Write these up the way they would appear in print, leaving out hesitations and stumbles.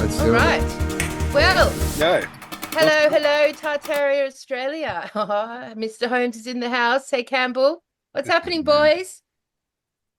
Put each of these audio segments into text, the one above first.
Let's All do it. right. Well, No. hello, Tartaria, Australia. Mr. Holmes is in the house. Hey, Campbell. What's happening, boys?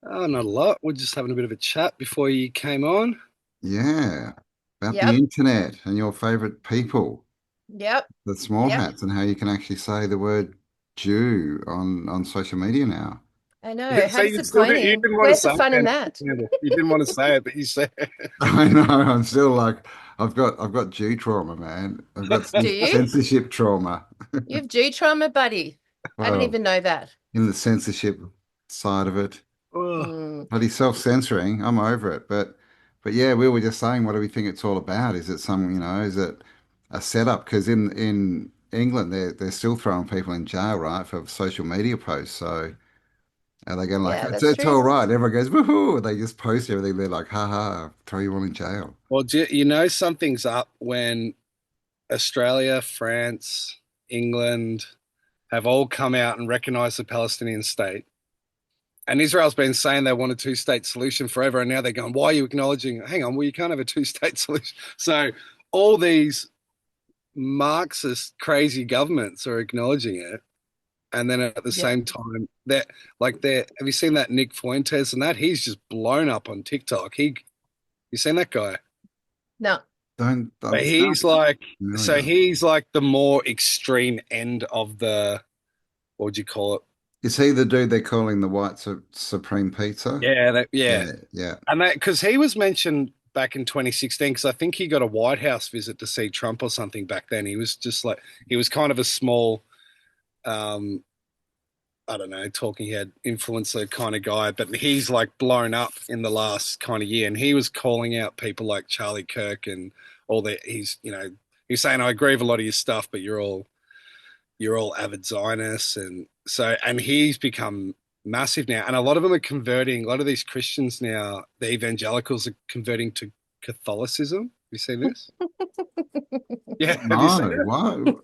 Oh, not a lot. We're just having a bit of a chat before you came on. Yeah, about the Yep, internet and your favorite people, yep, the small yep. hats, and how you can actually say the word Jew on social media now. I know. How So you you disappointing. didn't want to Where's the say fun in it. that? Campbell. You didn't want to say it, but you said it. I know. I'm still like, I've got Jew trauma, man. I've got Do you? censorship trauma. You have G trauma, buddy. I didn't Well, even know that. in the censorship side of it, Oh, Mm, bloody self-censoring. I'm over it, but yeah, we were just saying, what do we think it's all about? Is it is it a setup? Because in England, they're still throwing people in jail, right, for social media posts. So are they going like, yeah, that's it's true. all right? Everyone goes, woohoo! They just post everything. They're like, ha ha, throw you all in jail. well, you know something's up when Australia, France, England have all come out and recognized the Palestinian state. And Israel's been saying they want a two-state solution forever, and now they're going, "Why are you acknowledging? Hang on, well, you can't have a two-state solution." So all these Marxist crazy governments are acknowledging it, and then at the Yep. same time, they're have you seen that Nick Fuentes and that he's just blown up on TikTok. You seen that guy? No. I'm But starting familiar. he's like the more extreme end of the what would you call it? Is he the dude they're calling the white supreme pizza? Yeah, Yeah, yeah. and that because he was mentioned back in 2016 because I think he got a White House visit to see Trump or something back then. He was just like he was kind of a small um I don't know, talking head influencer kind of guy, but he's like blown up in the last kind of year. And he was calling out people like Charlie Kirk and all that. He's saying, I agree with a lot of your stuff, but you're all avid Zionists. And he's become massive now. And a lot of them are converting, a lot of these Christians now, the evangelicals are converting to Catholicism. Have you seen this? Yeah, have you seen No, it? whoa.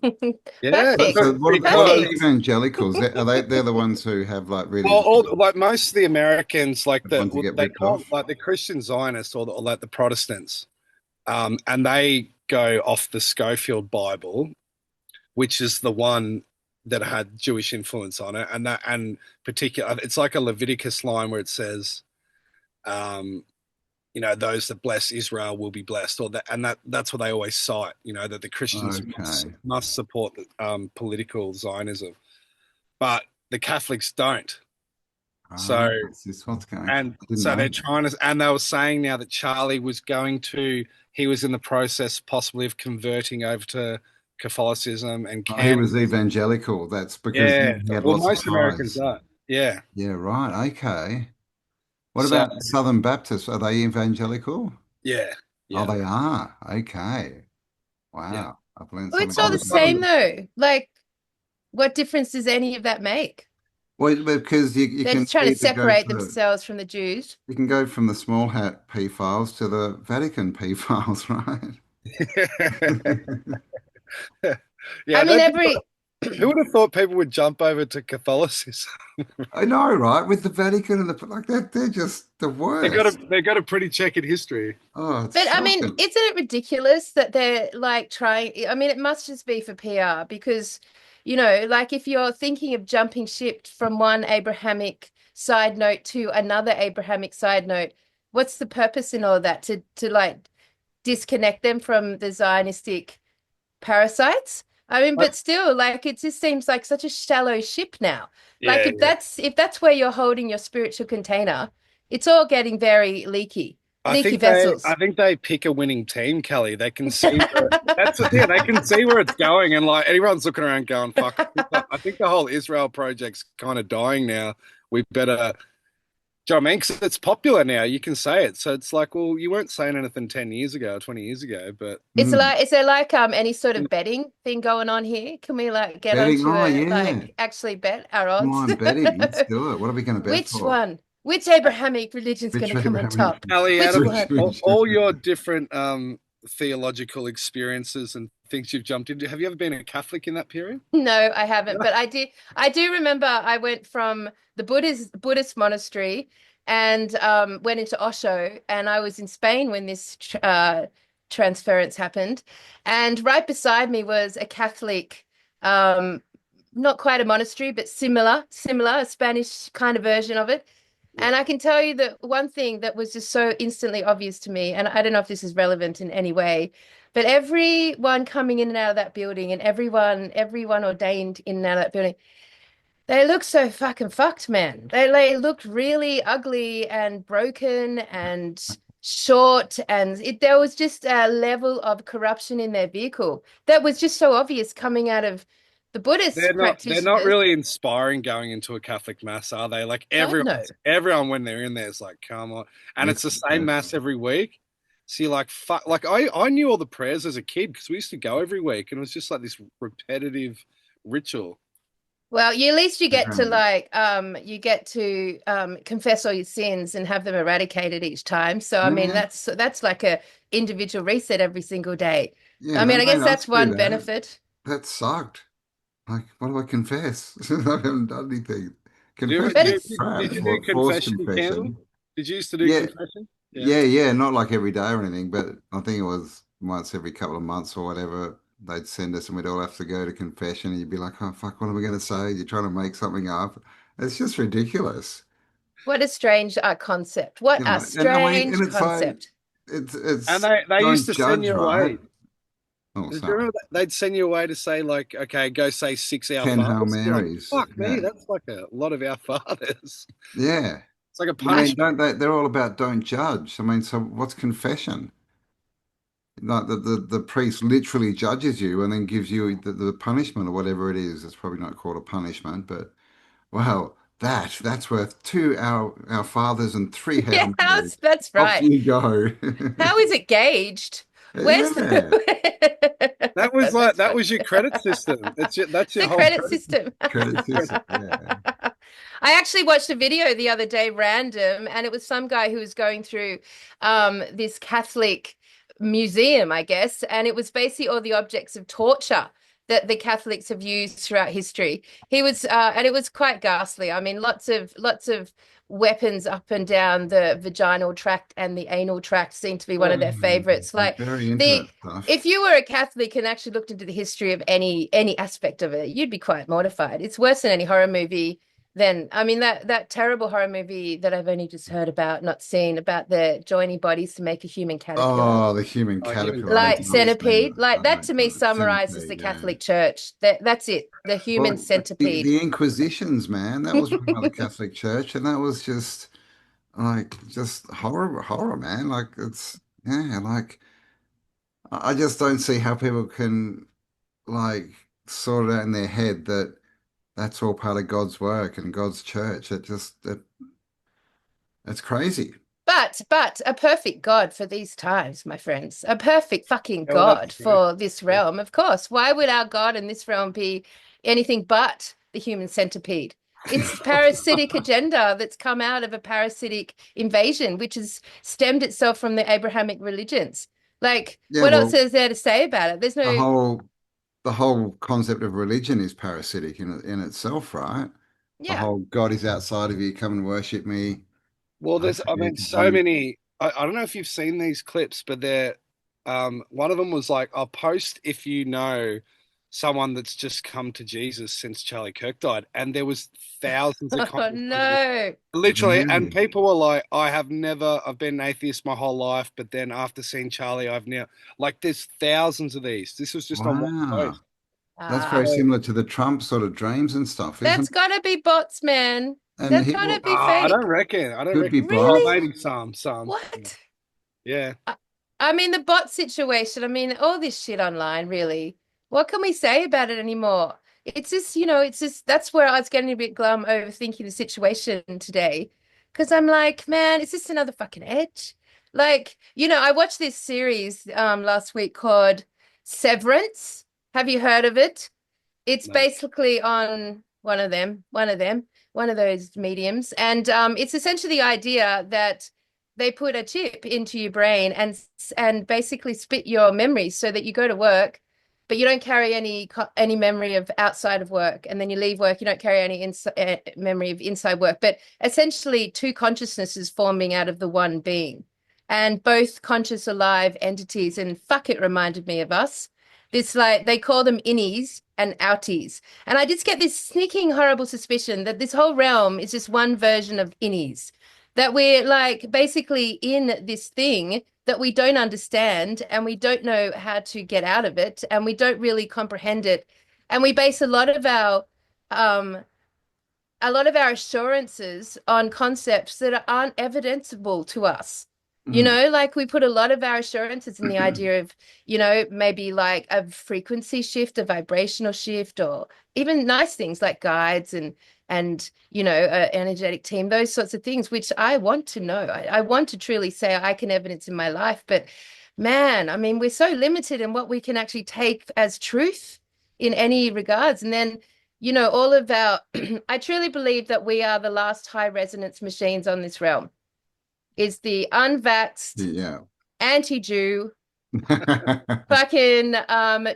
Yeah. Perfect. So what are the Because Perfect. evangelicals? They're the ones who have like Well, really like most of the Americans, like the ones who get they ripped call off. like the Christian Zionists or like the Protestants, and they go off the Schofield Bible, which is the one that had Jewish influence on it, and particular, it's like a Leviticus line where it says, um, those that bless Israel will be blessed, or that, and that's what they always cite, that the Christians Okay. must support political Zionism, but the Catholics don't. Ah, So is this what's going? And I didn't so know they're that. trying to, and they were saying now that he was in the process possibly of converting over to Catholicism and Oh, he was Cam. evangelical. That's because Yeah. he had Well, lots of most Americans ties. are. Yeah. Yeah, right. Okay. What So, about Southern Baptists? Are they evangelical? yeah. Oh, Yeah. they are. Okay. Yeah. Wow. I've learned Well, something it's all Oh, the the new every same day. Southern, though. Like, what difference does any of that make? Well, because you They're can just trying to either go separate for themselves from the Jews. you can go from the small hat P files to the Vatican P files, right? yeah. I I mean, don't think, every who would have thought people would jump over to Catholicism? I know, right? With the Vatican and the like, they're just the worst. They got a pretty checkered history. Oh, it's But I mean, shocking. isn't it ridiculous that they're like trying? I mean, it must just be for PR because, like if you're thinking of jumping ship from one Abrahamic side note to another Abrahamic side note, what's the purpose in all of that? To like disconnect them from the Zionistic parasites? I mean, but still, like it just seems like such a shallow ship now. Like Yeah. if that's where you're holding your spiritual container, it's all getting very leaky, leaky I vessels. think they pick a winning team, Kelly. They can see yeah, they can see where it's going, and like everyone's looking around going, "Fuck!" I think the whole Israel project's kind of dying now. We better, do you know what I mean? 'Cause it's popular now. You can say it, so it's like, well, you weren't saying anything 10 years ago, 20 years ago, but Mm. Is there like any sort of betting thing going on here? Can we like get Betting. onto Oh, a yeah. like actually bet our Come odds? on, betting. Let's do it. What are we going to bet Which for? one? Which Abrahamic religion's going Which to come on Abrahamic? top? Kelly, out Which of Which, one? which, all your different theological experiences and things you've jumped into, have you ever been a Catholic in that period? No, I haven't, but I do remember I went from the Buddhist monastery and went into Osho, and I was in Spain when this transference happened. And right beside me was a Catholic, um, not quite a monastery, but similar, a Spanish kind of version of it. Yeah. And I can tell you that one thing that was just so instantly obvious to me, and I don't know if this is relevant in any way, but everyone coming in and out of that building and everyone ordained in and out of that building, they look so fucking fucked, man. They looked really ugly and broken and short, and there was just a level of corruption in their vehicle that was just so obvious coming out of the Buddhist They're not practitioners. really inspiring going into a Catholic mass, are they? Like God, no. everyone when they're in there is like, come on. And It's it's the the same mass best. every week. So you're like, fuck. Like I knew all the prayers as a kid because we used to go every week and it was just like this repetitive ritual. Well, at least you get to Um, confess all your sins and have them eradicated each time. So I mean yeah, that's like a individual reset every single day. yeah, I they mean, I made guess us that's do one that. benefit. That sucked. Like, what do I confess? I haven't done anything. But Confession is it's Did crap. you do Forced confession, Campbell? confession. Did you used to do Yeah, confession? Yeah. yeah. Not like every day or anything, but I think it was once every couple of months or whatever. They'd send us and we'd all have to go to confession. And you'd be like, oh, fuck, what am I going to say? You're trying to make something up. It's just ridiculous. what a strange concept. What You a know, and I mean, and strange it's like, concept. And it's they used don't to send judge, you right? away. Oh, Do you sorry. remember that? They'd send you away to say like, okay, go say six Our 10 Hail Fathers. You're like, Marys. fuck me, Yeah. that's like a lot of Our Fathers. Yeah. It's like a I mean, punishment. they're all about don't judge. I mean, so what's confession? Like the priest literally judges you and then gives you the punishment or whatever it is. It's probably not called a punishment, but wow, that's worth two our fathers and three Yeah, Hail Marys. that's Off right. you go. How is it gauged? Where's Yeah, the That was like That's that funny. was your credit system. That's your The whole credit credit system. credit system. system. Yeah. I actually watched a video the other day, random, and it was some guy who was going through this Catholic museum, I guess, and it was basically all the objects of torture that the Catholics have used throughout history. And it was quite ghastly. I mean, lots of weapons up and down the vaginal tract and the anal tract seem to be one of their favorites. Like Very the intimate stuff. if you were a Catholic and actually looked into the history of any aspect of it, you'd be quite mortified. It's worse than any horror movie. Then, I mean, that terrible horror movie that I've only just heard about, not seen, about the joining bodies to make a human caterpillar, Oh, the human Oh, human caterpillar. I like haven't seen centipede, that. like Oh that my to me God, summarizes the centipede. Yeah. Catholic Church. That's it, the human Well, the centipede. the Inquisitions, man, that was run by the Catholic Church, and that was just horror, man. Like it's yeah, like I just don't see how people can like sort it out in their head that that's all part of God's work and God's church. It's crazy. But a perfect God for these times, my friends. A perfect fucking Yeah, well, that's God true. for this realm, of course. Why would our God in this realm be anything but the human centipede? It's parasitic agenda that's come out of a parasitic invasion, which has stemmed itself from the Abrahamic religions. Like, Yeah, what else well, is there to say about it? There's the no, whole the whole concept of religion is parasitic in itself, right? The yeah. whole God is outside of you, come and worship me. Well, I I mean, created so you. many. I don't know if you've seen these clips, but one of them was like, I'll post if you know someone that's just come to Jesus since Charlie Kirk died. And there was thousands of Oh comments under this. no. Literally, and Really? people were like, I've been an atheist my whole life, but then after seeing Charlie, I've now, like, there's thousands of these. This was just on one Wow. post. That's very Ah, So, similar to the Trump sort of dreams and stuff, that's isn't it? gotta be bots, man. And That's he gotta will be I don't fake. reckon. I don't could be reckon. Oh, Really? bots. maybe some. What? Yeah. I, I mean, the bot situation, I mean, all this shit online, really. What can we say about it anymore? It's just that's where I was getting a bit glum overthinking the situation today. Because I'm like, man, is this another fucking edge? Like, I watched this series last week called Severance. Have you heard of it? It's No. basically on one of those mediums, and it's essentially the idea that they put a chip into your brain and basically split your memories so that you go to work, but you don't carry any memory of outside of work, and then you leave work, you don't carry any memory of inside work, but essentially two consciousnesses forming out of the one being. and both conscious alive entities. And fuck, it reminded me of us. This, like, they call them innies and outies. And I just get this sneaking horrible suspicion that this whole realm is just one version of innies, that we're like basically in this thing that we don't understand and we don't know how to get out of it and we don't really comprehend it. And we base um a lot of our assurances on concepts that aren't evidenceable to us. You Mm. know, like we put a lot of our assurances in the idea of, you know, maybe like a frequency shift, a vibrational shift, or even nice things like guides and you know, energetic team, those sorts of things, which I want to know. I want to truly say I can evidence in my life, but man, I mean, we're so limited in what we can actually take as truth in any regards. And then you know, all of our, I truly believe that we are the last high resonance machines on this realm. Is the unvaxxed, Yeah. anti-Jew, fucking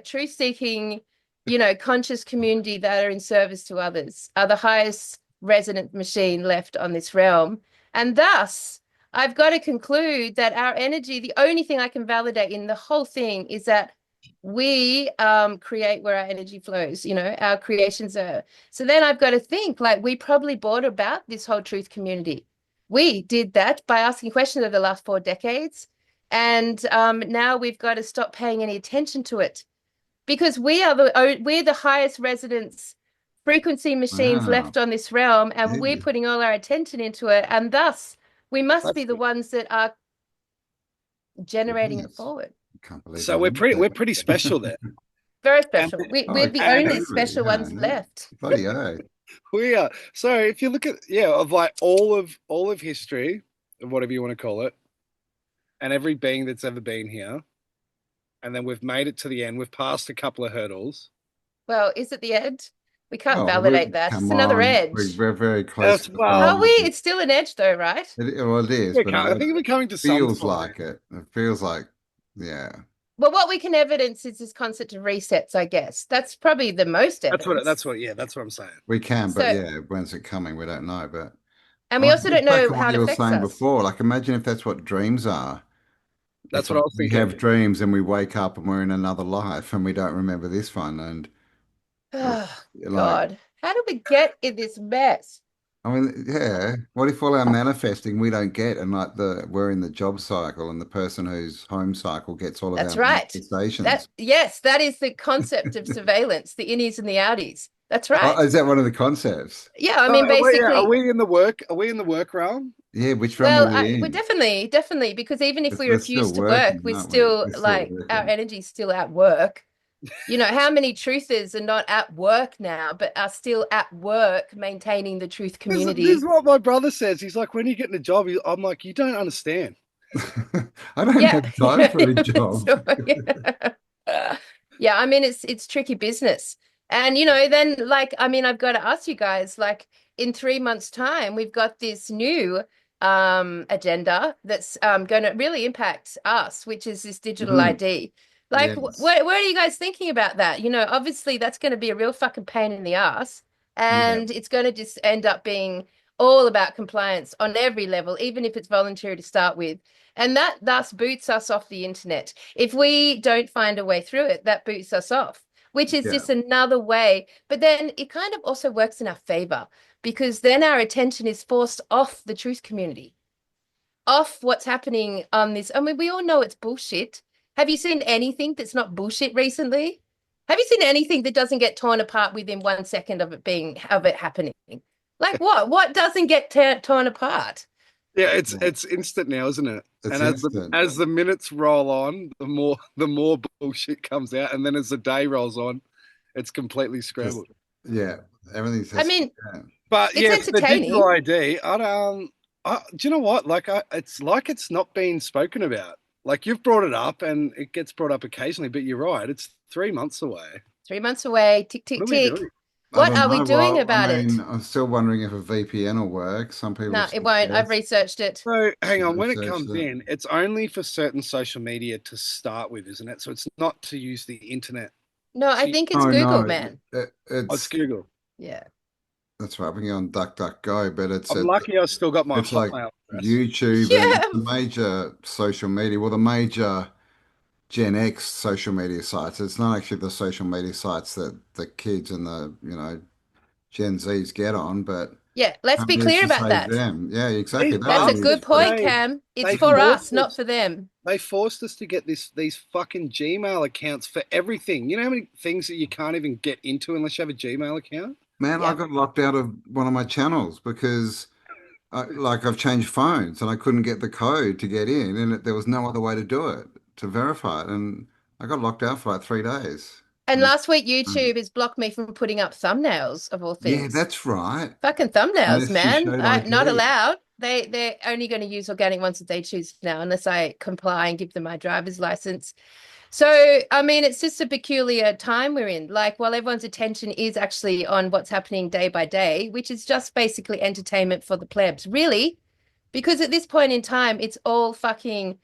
truth-seeking, you know, conscious community that are in service to others are the highest resonant machine left on this realm. And thus, I've got to conclude that our energy, the only thing I can validate in the whole thing is that we create where our energy flows, you know, our creations are. So then I've got to think like we probably brought about this whole truth community. We did that by asking questions over the last 4 decades. And now we've got to stop paying any attention to it because we're the highest resonance frequency machines Wow. left on this realm, and we're Gee. putting all our attention into it, and thus we must be That's the ones that are generating it Yes. forward. Can't believe so you went we're there. pretty special there. Very And special. We're Oh, the only absolutely. special Yeah. ones No. left. Bloody oh. we are. So if you look at of like all of history, or whatever you want to call it, and every being that's ever been here, and then we've made it to the end. We've passed a couple of hurdles. Well, is it the edge? We can't Oh, we validate that. It's come another on. edge. We're very close to the Well, Are we? final. It's still an edge though, right? Well, it is, but I think we're coming to it some feels sort of like it. It feels like, yeah. Well, what we can evidence is this concept of resets, I guess. That's probably the most evidence. that's what I'm saying. We can, but So, yeah, when's it coming? We don't know. But and I we mean, also don't just back know to how what it you were affects saying us. before, like imagine if that's what dreams are. It's That's what I like was we thinking. have dreams and we wake up and we're in another life and we don't remember this one. And Oh, like, God. How did we get in this mess? I mean, yeah, what if all our manifesting we don't get and like we're in the job cycle and the person whose home cycle gets all of That's our right. manifestations? Yes, that is the concept of surveillance, the innies and the outies. That's Oh, right. is that one of the concepts? Yeah, I mean, Are basically, we in the work? Are we in the work realm? Yeah, which realm are well, we we're in? definitely, because even if we We're still refuse to work, working, we're aren't we? still We're still like our working. energy's still at work. You know, how many truthers are not at work now, but are still at work maintaining the truth This is community? what my brother says. He's like, when you get in a job, I'm like, you don't understand. I don't Yeah. have time for a job. So, yeah. Yeah, I mean it's tricky business. And you know, then like I mean I've got to ask you guys like in 3 months' time we've got this new agenda that's going to really impact us, which is this digital Mhm. ID. Like Yes. what are you guys thinking about that? You know, obviously that's going to be a real fucking pain in the ass Yeah. and it's going to just end up being all about compliance on every level, even if it's voluntary to start with. And that thus boots us off the internet. If we don't find a way through it, that boots us off, which is Yeah. just another way. But then it kind of also works in our favor because then our attention is forced off the truth community, off what's happening on this. I mean, we all know it's bullshit. Have you seen anything that's not bullshit recently? Have you seen anything that doesn't get torn apart within 1 second of it happening? Like what? What doesn't get torn apart? Yeah, Yeah. it's instant now, isn't it? It's And instant. as the minutes roll on, the more bullshit comes out, and then as the day rolls on, it's completely Just scrambled. yeah. Everything's I just mean, yeah. But it's yeah, for the digital entertaining. ID, do you know what? It's like it's not being spoken about. Like you've brought it up, and it gets brought up occasionally. But you're right; it's 3 months away. 3 months away. Tick, What tick, are we doing? tick. I What don't are we know. doing Well, I about mean, it? I'm still wondering if a VPN will work. Some people No, have it won't. I've suggested researched it. So hang on, when it researched comes it. in, it's only for certain social media to start with, isn't it? So it's not to use the internet. No, I So think it's Oh Google, no, it's it's it's Google. yeah. That's right. We can go on DuckDuckGo, but I'm lucky I still got my it's like Hotmail address. YouTube and it's Yeah. the major social media, well, the major Gen X social media sites. It's not actually the social media sites that the kids and the, Gen Zs get on, but Yeah, let's be it's clear just about saves that. them. Yeah, exactly. These They That's don't a use good bastards, point, Facebook. Cam. It's they for us, forced not us for them. they forced us to get these fucking Gmail accounts for everything. You know how many things that you can't even get into unless you have a Gmail account? Man, I Yep. got locked out of one of my channels because I've changed phones and I couldn't get the code to get in, and there was no other way to do it to verify it, and I got locked out for like 3 days. And And last week, um, YouTube has blocked me from putting up thumbnails of all yeah, things. that's right. Fucking thumbnails, Unless you man. showed Not ID. allowed. They're only going to use organic ones that they choose now, unless I comply and give them my driver's license. So, I mean, it's just a peculiar time we're in. Like, while everyone's attention is actually on what's happening day by day, which is just basically entertainment for the plebs, really, because at this point in time, it's all fucking,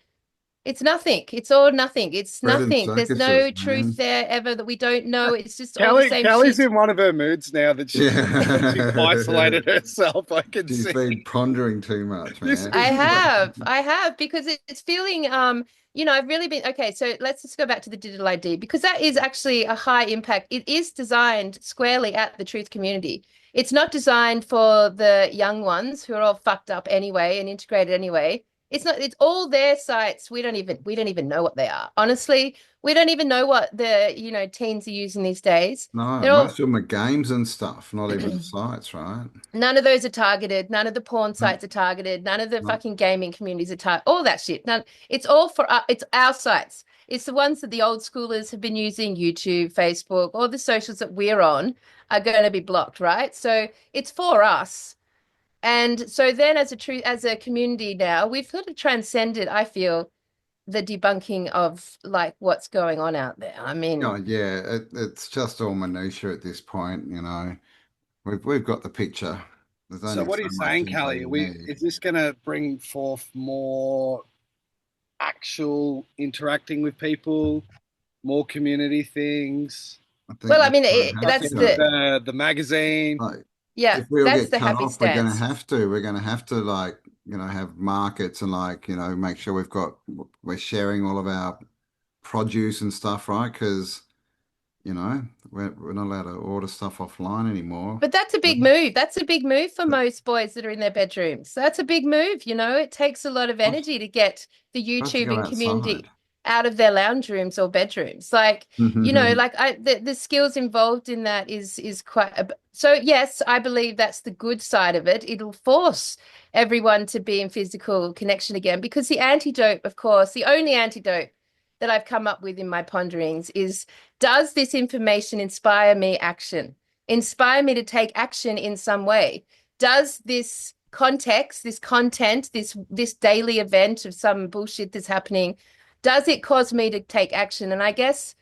it's nothing. It's all nothing. It's Bread and nothing. There's circuses, no truth man. there ever that we don't know. It's just all the same Kelly's shit. in one of her moods now that she's Yeah. isolated herself. I can She's see. been pondering too much, This man. is I have, because it's feeling, I've really been, okay, so let's just go back to the digital ID because that is actually a high impact. It is designed squarely at the truth community. It's not designed for the young ones who are all fucked up anyway and integrated anyway. It's not, it's all their sites. We don't even know what they are. Honestly, we don't even know what the teens are using these days. No, They're most all of them are games and stuff, not even sites, right? None of those are targeted. None of the porn No, sites are targeted. None of the no. fucking gaming communities are targeted. All that shit. None. It's all for it's our sites. It's the ones that the old schoolers have been using, YouTube, Facebook, all the socials that we're on are going to be blocked, right? So it's for us. And so then as a community now, we've sort of transcended, I feel, the debunking of like what's going on out there. I Oh, mean, yeah, it's just all minutiae at this point. We've got the picture. There's so. only What are so you much saying, info Callie? you need. Is this going to bring forth more actual interacting with people, more community things? I think well, I that's mean, what it has that's Nothing with the to. the magazine. Like, yeah, if we all that's get the cut happy off, we're gonna stance. have to. We're gonna have to have markets and make sure we're sharing all of our produce and stuff, right? Because we're not allowed to order stuff offline anymore. But that's a big move. That's a big move for most boys that are in their bedrooms. That's a big move. It takes a lot of What? energy to get the I have to YouTube go and outside. community out of their lounge rooms or bedrooms. Like the skills involved in that is quite so yes, I believe that's the good side of it. It'll force everyone to be in physical connection again because the antidote, of course, the only antidote that I've come up with in my ponderings is does this information inspire me action? Inspire me to take action in some way? Does this context, this content, this daily event of some bullshit that's happening, does it cause me to take action? And I guess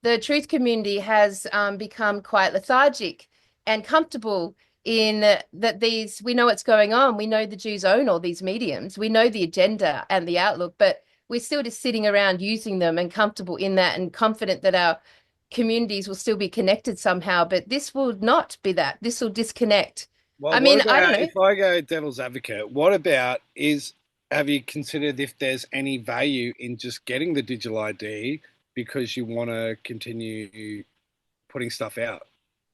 the truth community has become quite lethargic and comfortable in that we know what's going on. We know the Jews own all these mediums. We know the agenda and the outlook, but we're still just sitting around using them and comfortable in that and confident that our communities will still be connected somehow. But this will not be that. This will disconnect. Well, I what mean, I don't about know. if I go devil's advocate? What about have you considered if there's any value in just getting the digital ID because you want to continue putting stuff out,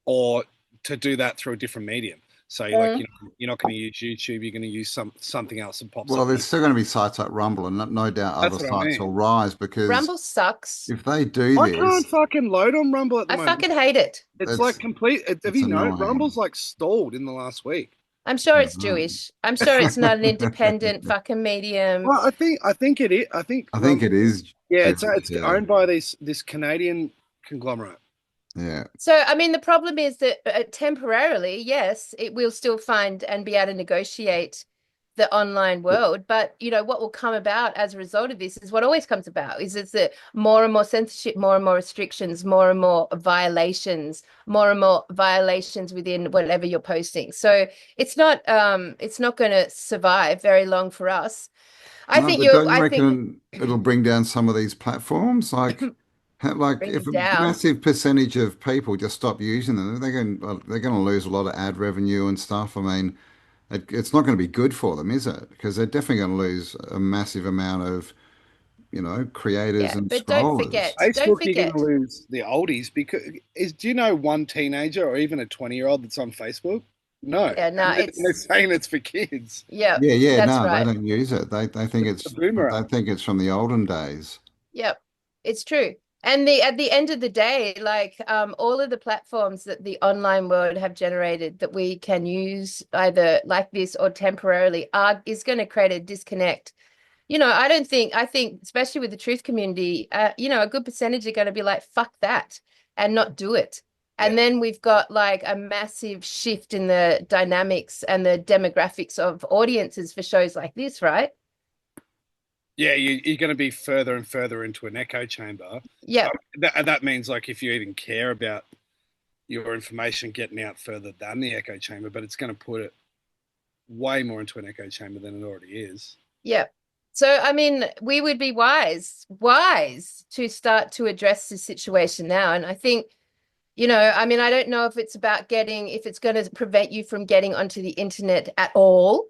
or to do that through a different medium? So Mm. you're not going to use YouTube. You're going to use something else that pops Well, up on there's you. still going to be sites like Rumble, and no doubt other That's what I sites will mean. rise because Rumble sucks. if they do I can't this, fucking load on Rumble at the I moment. fucking hate it. It's like it's complete. Have it's you noticed? annoying. Rumble's like stalled in the last week. I'm sure it's Mhm. Jewish. I'm sure it's not an independent fucking medium. Well, I think it is. I think I think it is yeah, Jewish. it's Yeah, owned by this Canadian conglomerate. yeah. So, I mean, the problem is that temporarily, yes, it will still find and be able to negotiate the online world. But, what will come about as a result of this is what always comes about is that more and more censorship, more and more restrictions, more and more violations within whatever you're posting. So it's not going to survive very long for us. No, but don't you I think reckon it'll bring down some of these platforms? Like, Like bring if them a down. massive percentage of people just stop using them, they're going to lose a lot of ad revenue and stuff. I mean, it's not going to be good for them, is it? Because they're definitely going to lose a massive amount of, creators Yeah, and but don't scrollers. forget, don't Facebook, you're going to forget. lose the oldies because do you know one teenager or even a 20-year-old that's on Facebook? No, Yeah, no, and they're saying it's for kids. yeah, Yeah, yeah, that's no, they right. don't use it. It's a boomerang. They think it's from the olden days. Yep, it's true. And at the end of the day, like all of the platforms that the online world have generated that we can use either like this or temporarily is going to create a disconnect. I think especially with the truth community, a good percentage are going to be like, fuck that and not do it. Yeah. And then we've got like a massive shift in the dynamics and the demographics of audiences for shows like this, right? Yeah, you're going to be further and further into an echo chamber. Yeah. That means like if you even care about your information getting out further than the echo chamber, but it's going to put it way more into an echo chamber than it already is. Yeah. So, I mean, we would be wise to start to address this situation now. And I think, I mean, I don't know if it's about if it's going to prevent you from getting onto the internet at all,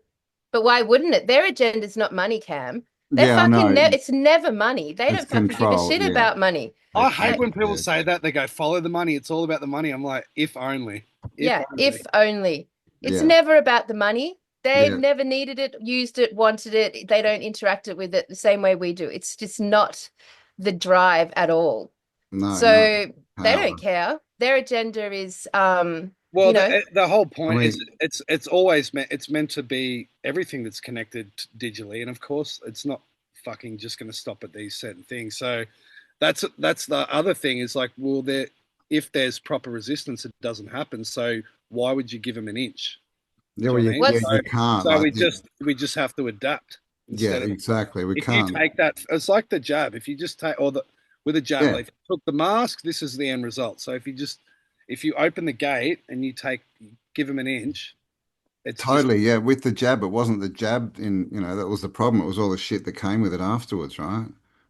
but why wouldn't it? Their agenda is not money, Cam. They're Yeah, I fucking, know. it's never money. They It's don't fucking give a control. shit Yeah, about money. I hate when people yeah. say that. They go, follow the money. It's all about the money. I'm like, if only. If Yeah, only. if only. It's Yeah, never about the money. They've yeah. never needed it, used it, wanted it. They don't interact with it the same way we do. It's just not the drive at all. No, no So they don't power. care. Their agenda is, Well, the whole I point is mean, it's always meant to be everything that's connected digitally, and of course, it's not fucking just going to stop at these certain things. So that's the other thing is like, well, there if there's proper resistance, it doesn't happen. So why would you give them an inch? yeah, Do well, you know what I mean? yeah, what's you can't. So Like, we just have to adapt yeah, instead of exactly. We if you can't. take that. It's like the jab. If you just take or the with a jab, Yeah, like if you took the mask, this is the end result. So if you open the gate and give them an inch, it's just totally. Yeah, with the jab, it wasn't the jab that was the problem. It was all the shit that came with it afterwards, right?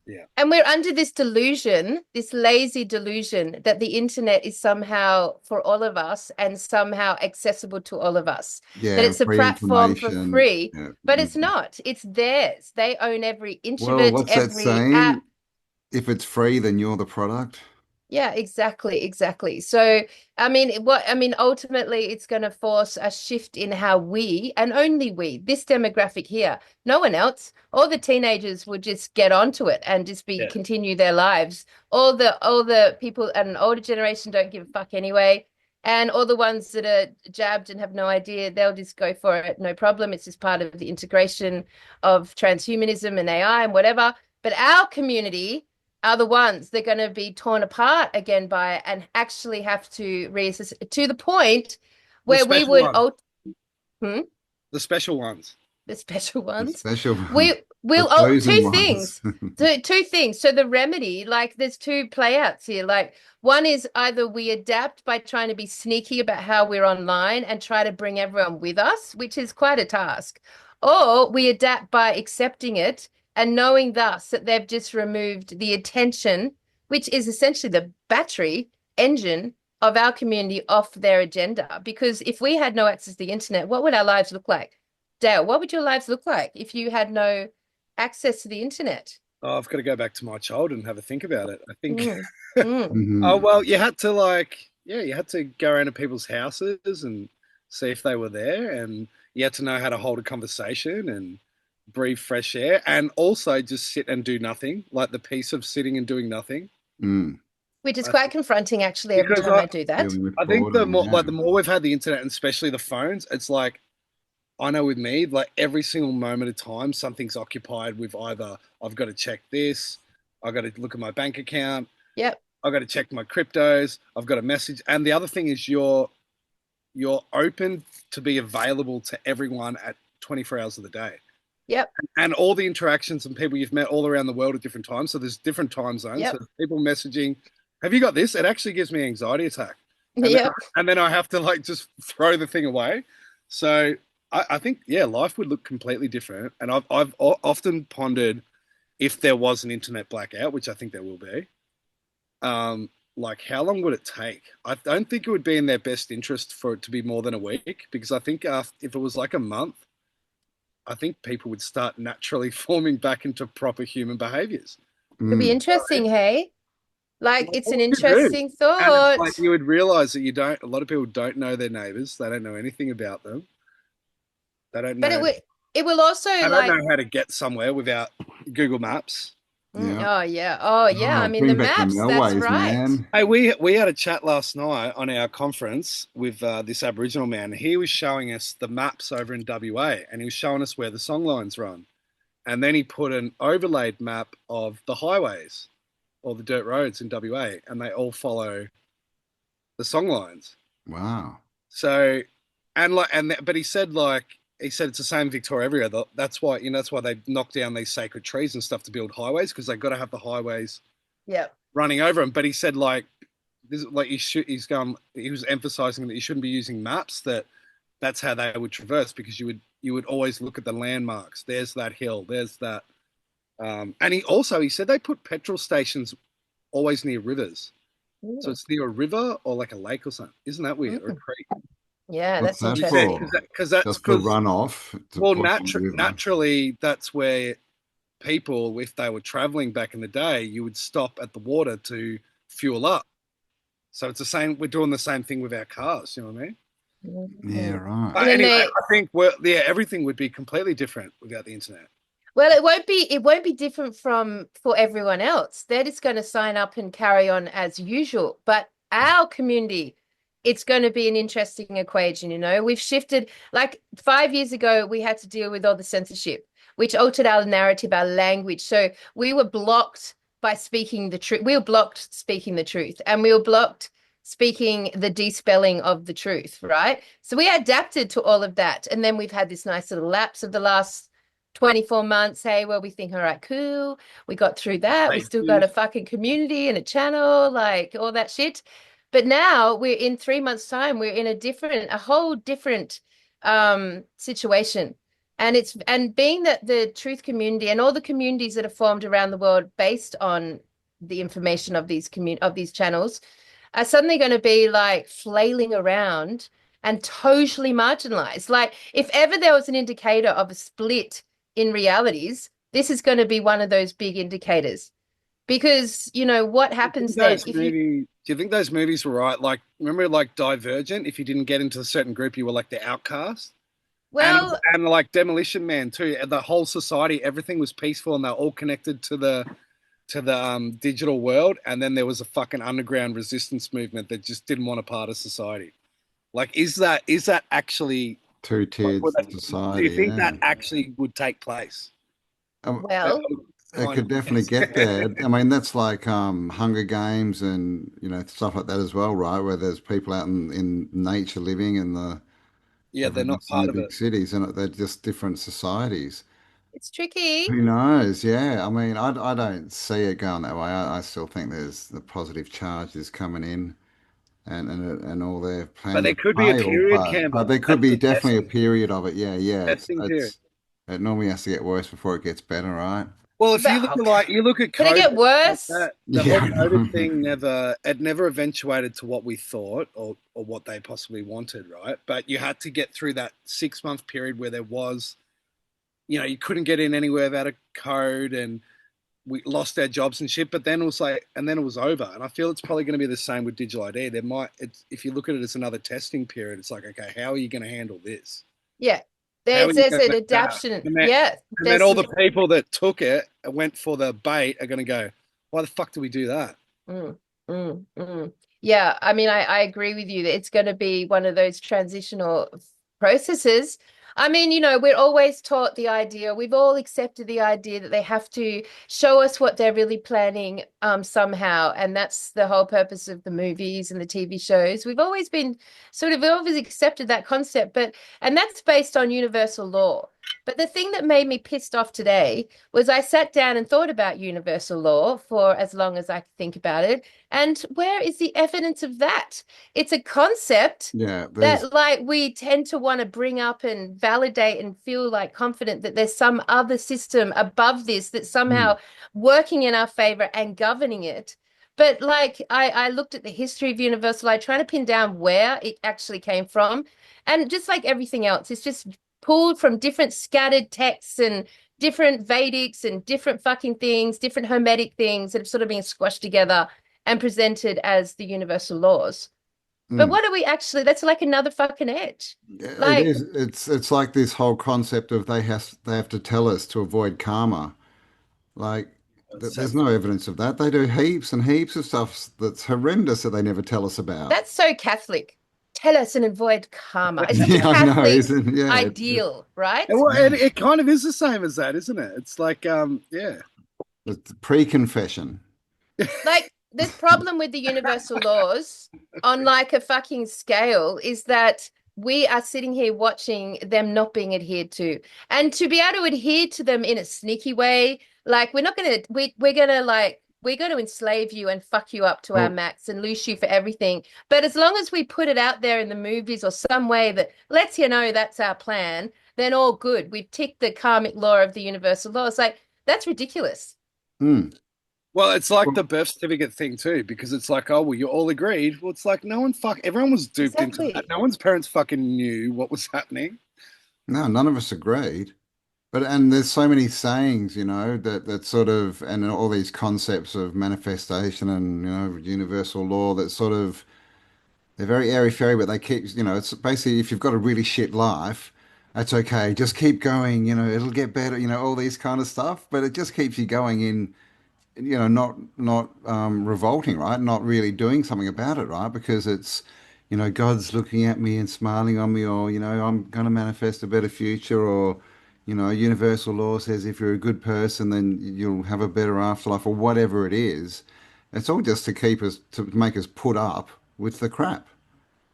yeah. and we're under this delusion, this lazy delusion that the internet is somehow for all of us and somehow accessible to all of us, that Yeah, it's a free platform for information. free, Yeah. but it's not. It's theirs. They own every inch of Well, it, what's that every app. saying? If it's free, then you're the product. Yeah, exactly, exactly. So, ultimately, it's going to force a shift in how we, and only we, this demographic here, no one else, all the teenagers will just get onto it and just Yeah. continue their lives. All the people at an older generation don't give a fuck anyway. And all the ones that are jabbed and have no idea, they'll just go for it, no problem. It's just part of the integration of transhumanism and AI and whatever. But our community are the ones that are going to be torn apart again by it and actually have to reassess to the point The where we special would ones. hmm? The special ones. The special The ones. special We ones, the will chosen two ones. things. Two things. So the remedy, like there's two playouts here. Like one is either we adapt by trying to be sneaky about how we're online and try to bring everyone with us, which is quite a task, or we adapt by accepting it and knowing thus that they've just removed the attention, which is essentially the battery engine of our community off their agenda. Because if we had no access to the internet, what would our lives look like? Dale, what would your lives look like if you had no access to the internet? Oh, I've got to go back to my childhood and have a think about it. I think. Mm, mm. Oh Mhm. well, you had to go around to people's houses and see if they were there, and you had to know how to hold a conversation and breathe fresh air, and also just sit and do nothing, like the peace of sitting and doing nothing. Mm. Which is I quite think, confronting actually every because time I do that. Dealing with I think boredom, yeah. the more we've had the internet and especially the phones, it's like I know with me, like every single moment of time, something's occupied with either I've got to check this, I've got to look at my bank account, Yep, I've got to check my cryptos, I've got a message, and the other thing is you're open to be available to everyone at 24 hours of the day. yep, And all the interactions and people you've met all around the world at different times. So there's different time zones. So yep, people messaging, have you got this? It actually gives me an anxiety attack. yep. And then I have to like just throw the thing away. So I think, yeah, life would look completely different. And I've often pondered if there was an internet blackout, which I think there will be, like how long would it take? I don't think it would be in their best interest for it to be more than a week, because I think if it was like a month, I think people would start naturally forming back into proper human behaviors. It'd be Mm. interesting, hey? Like, Like, it's what an would you do? interesting And it's like thought. you would realize that a lot of people don't know their neighbors. They don't know anything about them. They don't But know, it will also they don't like know how to get somewhere without Google Maps. Yeah. oh yeah. Oh yeah. I Oh, mean the bring back the maps, that's Melways, right. man. Hey, we had a chat last night on our conference with this Aboriginal man. He was showing us the maps over in WA, and he was showing us where the song lines run. And then he put an overlaid map of the highways or the dirt roads in WA, and they all follow the song lines. Wow. So, but he said it's the same in Victoria everywhere. That's why that's why they knock down these sacred trees and stuff to build highways, because they've got to have the highways Yeah. running over them. But he said like this, like he was emphasizing that you shouldn't be using maps. That's how they would traverse, because you would always look at the landmarks. There's that hill. There's that. And he said they put petrol stations always near rivers. So Mm, it's near a river or like a lake or something. Isn't that weird? Or a mm. creek? Yeah, What's that's that He said interesting. for? that's Just for because runoff to well, put in the river. naturally, that's where people, if they were traveling back in the day, you would stop at the water to fuel up. So it's the same. We're doing the same thing with our cars. You know what I mean? Yeah, Mhm. right. And But then anyway, they I think everything would be completely different without the internet. well, it won't be different from for everyone else. They're just going to sign up and carry on as usual. But our community, it's going to be an interesting equation, you know. We've shifted like 5 years ago, we had to deal with all the censorship, which altered our narrative, our language. So we were blocked by speaking the truth. We were blocked speaking the truth, and we were blocked speaking the despelling of the truth, right? So we adapted to all of that. And then we've had this nice little lapse of the last 24 months. Hey, well, we think, all right, cool. We got through that. We Fake still got news. a fucking community and a channel, like all that shit. But now we're in 3 months' time, we're in a whole different situation. And being that the truth community and all the communities that are formed around the world based on the information of these channels are suddenly going to be like flailing around and totally marginalized. Like if ever there was an indicator of a split in realities, this is going to be one of those big indicators. Because, you know, what happens then if you, Do you think those movies were right? Like, remember, like Divergent? If you didn't get into a certain group, you were like the outcast. And well, and like Demolition Man too. The whole society, everything was peaceful, and they're all connected to the digital world. And then there was a fucking underground resistance movement that just didn't want a part of society. Like, is that actually? Like, Two-tiered do you society, think yeah. that actually would take place? well, It Kind could of. definitely get there. I mean, that's like Hunger Games and stuff like that as well, right? Where there's people out in nature living and Yeah, they're everyone not else in the part of big it. cities, and they're just different societies. it's tricky. Who knows? Yeah, I mean, I don't see it going that way. I still think there's the positive charges coming in, and all their But plans there have could be a failed. period, But Campbell. there could That's be the definitely a period of it. Yeah, yeah. testing period. It normally has to get worse before it gets better, right? Well, if you look But at like you look at can it COVID get like worse? that, the whole Yeah. COVID thing never eventuated to what we thought or what they possibly wanted, right? But you had to get through that 6 month period where there was, you couldn't get in anywhere without a code, and we lost our jobs and shit. But then it was like, and then it was over. And I feel it's probably going to be the same with digital ID. If you look at it as another testing period, it's like, okay, how are you going to handle this? Yeah. How are you There's going an to adapt? adaptation. Yeah. And then There's all some the people that took it and went for the bait are going to go, why the fuck do we do that? Mm, mm. Yeah, I mean, I agree with you that it's going to be one of those transitional processes. I mean, you know, we're always taught the idea, we've all accepted the idea that they have to show us what they're really planning somehow. And that's the whole purpose of the movies and the TV shows. We've always accepted that concept, and that's based on universal law. But the thing that made me pissed off today was I sat down and thought about universal law for as long as I could think about it. And where is the evidence of that? It's a concept Yeah, there's that like we tend to want to bring up and validate and feel like confident that there's some other system above this that's mm, somehow working in our favor and governing it. But like I looked at the history of Universal, I trying to pin down where it actually came from. And just like everything else, it's just pulled from different scattered texts and different Vedics and different fucking things, different Hermetic things that have sort of been squashed together and presented as the universal laws. But Mm. what are we actually, that's like another fucking edge. It Like, is. It's like this whole concept of they have to tell us to avoid karma. Like there's no evidence of that. They do heaps and heaps of stuff that's horrendous that they never tell us about. that's so Catholic. Tell us and avoid karma. It's such a Yeah, I know, Catholic isn't? Yeah, ideal, And right? well, it kind of is the same as that, isn't it? It's like, yeah. it's pre-confession. Like the problem with the universal laws on like a fucking scale is that we are sitting here watching them not being adhered to. And to be able to adhere to them in a sneaky way, like we're not gonna we're gonna like we're going to enslave you and fuck you up to our Well, max and loose you for everything. But as long as we put it out there in the movies or some way that lets you know that's our plan, then all good. We've ticked the karmic law of the universal law. It's like, that's ridiculous. mm. Well, it's like Well, the birth certificate thing too, because it's like, oh, well, you all agreed. Well, it's like everyone was duped into that. Exactly. No one's parents fucking knew what was happening. no, none of us agreed. But and there's so many sayings, that sort of and all these concepts of manifestation and universal law that sort of they're very airy-fairy, but they keep, it's basically if you've got a really shit life, that's okay. Just keep going, it'll get better, all these kind of stuff. But it just keeps you going in, not revolting, right? Not really doing something about it, right? Because it's, God's looking at me and smiling on me, or, I'm going to manifest a better future, or, universal law says if you're a good person, then you'll have a better afterlife, or whatever it is. It's all just to keep us, to make us put up with the crap.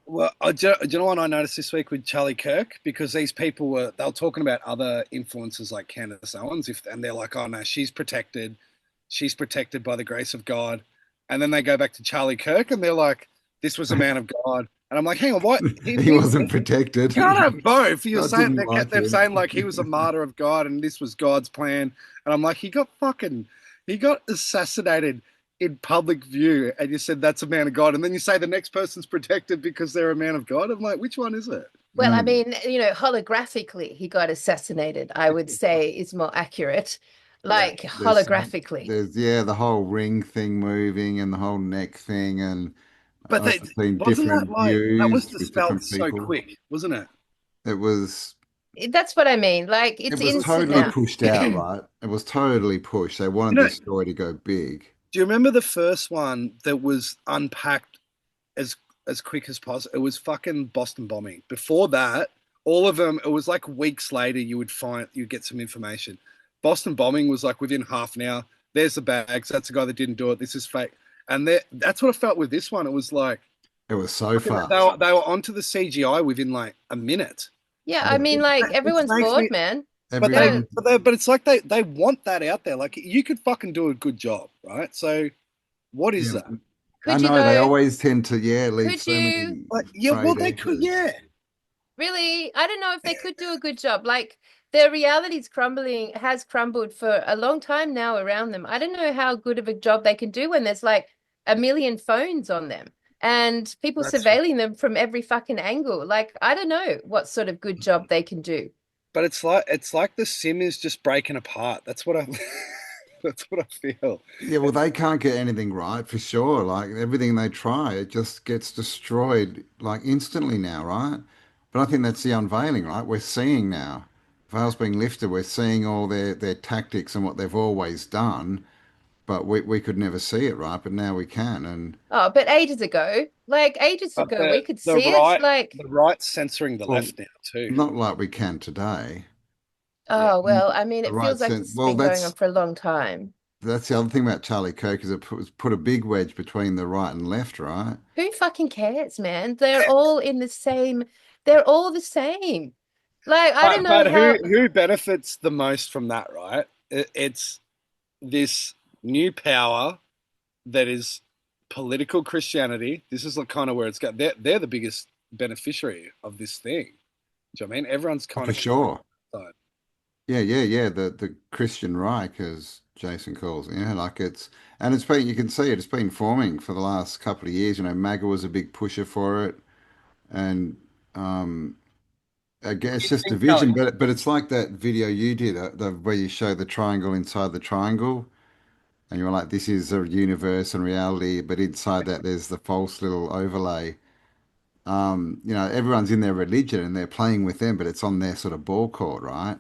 Well, do you know what I noticed this week with Charlie Kirk? Because these people they were talking about other influences like Candace Owens, and they're like, oh no, she's protected by the grace of God, and then they go back to Charlie Kirk and they're like, this was a man of God, and I'm like, hang on, what? He wasn't protected. You can't have both. You're God saying didn't like they're him. saying like he was a martyr of God and this was God's plan, and I'm like, he got assassinated in public view, and you said that's a man of God, and then you say the next person's protected because they're a man of God. I'm like, which one is it? Well, I Mm. mean, holographically, he got assassinated, I would say is more accurate. Yeah. Like There's, holographically. yeah, the whole ring thing moving and the whole neck thing, and But I've they seen wasn't that different like that was views with dispelled different so people. quick, wasn't it? It was, That's what I mean. Like it it's was instant totally now. pushed out, right? It was totally pushed. They You wanted know, this story to go big. do you remember the first one that was unpacked as as quick as possible? It was fucking Boston bombing. Before that, all of them, it was like weeks later you'd get some information. Boston bombing was like within half an hour. There's the bags. That's the guy that didn't do it. This is fake. And that's what I felt with this one. It was like It was so they fast. were onto the CGI within like a minute. Yeah, I Yeah. mean, like Which everyone's makes bored, me, man. but They they, Everyone, don't. but it's like they want that out there. Like you could fucking do a good job, right? So what is yeah, that? I Could you know they know? always tend to, yeah, leave Could so you many Like, yeah, well, frayed they could, edges. yeah. really? I don't know if they could do a good job. Like their reality's crumbling, has crumbled for a long time now around them. I don't know how good of a job they can do when there's like a million phones on them and people That's right. surveilling them from every fucking angle. Like, I don't know what sort of good job they can do. But it's like the sim is just breaking apart. That's what I that's what I feel. Yeah, well, they can't get anything right for sure. Like everything they try, it just gets destroyed like instantly now, right? But I think that's the unveiling, right? We're seeing now, veils being lifted, we're seeing all their tactics and what they've always done, but we could never see it, right? But now we can, and Oh, but ages But ago, we could see it. Like, the right's censoring the well, left now too. not like we can today. Yeah. oh, well, I mean, The it right feels like sense. this has Well, been going on for a long time. that's the other thing about Charlie Kirk is it put a big wedge between the right and left, right? Who fucking cares, man? They're all the same. Like, I don't know But how, who benefits the most from that, right? It's this new power that is political Christianity. This is like kind of where it's got. They're the biggest beneficiary of this thing. Do you know what I mean? Everyone's Oh, kind for of coming sure. on. Yeah, yeah, yeah. The Christian Reich has Jason calls. Yeah, like and it's been, you can see it, it's been forming for the last couple of years. You know, MAGA was a big pusher for it, and I guess it's You just think, Kelly? division. But it's like that video you did, where you show the triangle inside the triangle, and you're like, this is a universe and reality, but inside that there's the false little overlay. You know, everyone's in their religion and they're playing with them, but it's on their sort of ball court, right?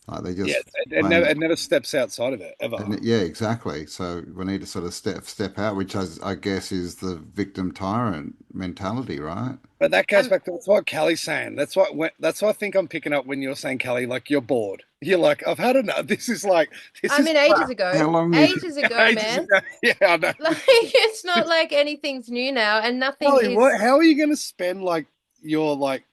Like they're Yeah, just it playing. never steps outside of it ever. And yeah, exactly. So we need to sort of step out, which I guess is the victim tyrant mentality, right? But that goes Um, back to that's what Kelly's saying. That's what I think I'm picking up when you're saying, Kelly, like you're bored. You're like, I've had enough. This I is mean, ages crap. ago, How long do you ages ago, Ages man. ago. Yeah, I know. Like it's not like anything's new now, and nothing Kelly, is. how are you going to spend like your like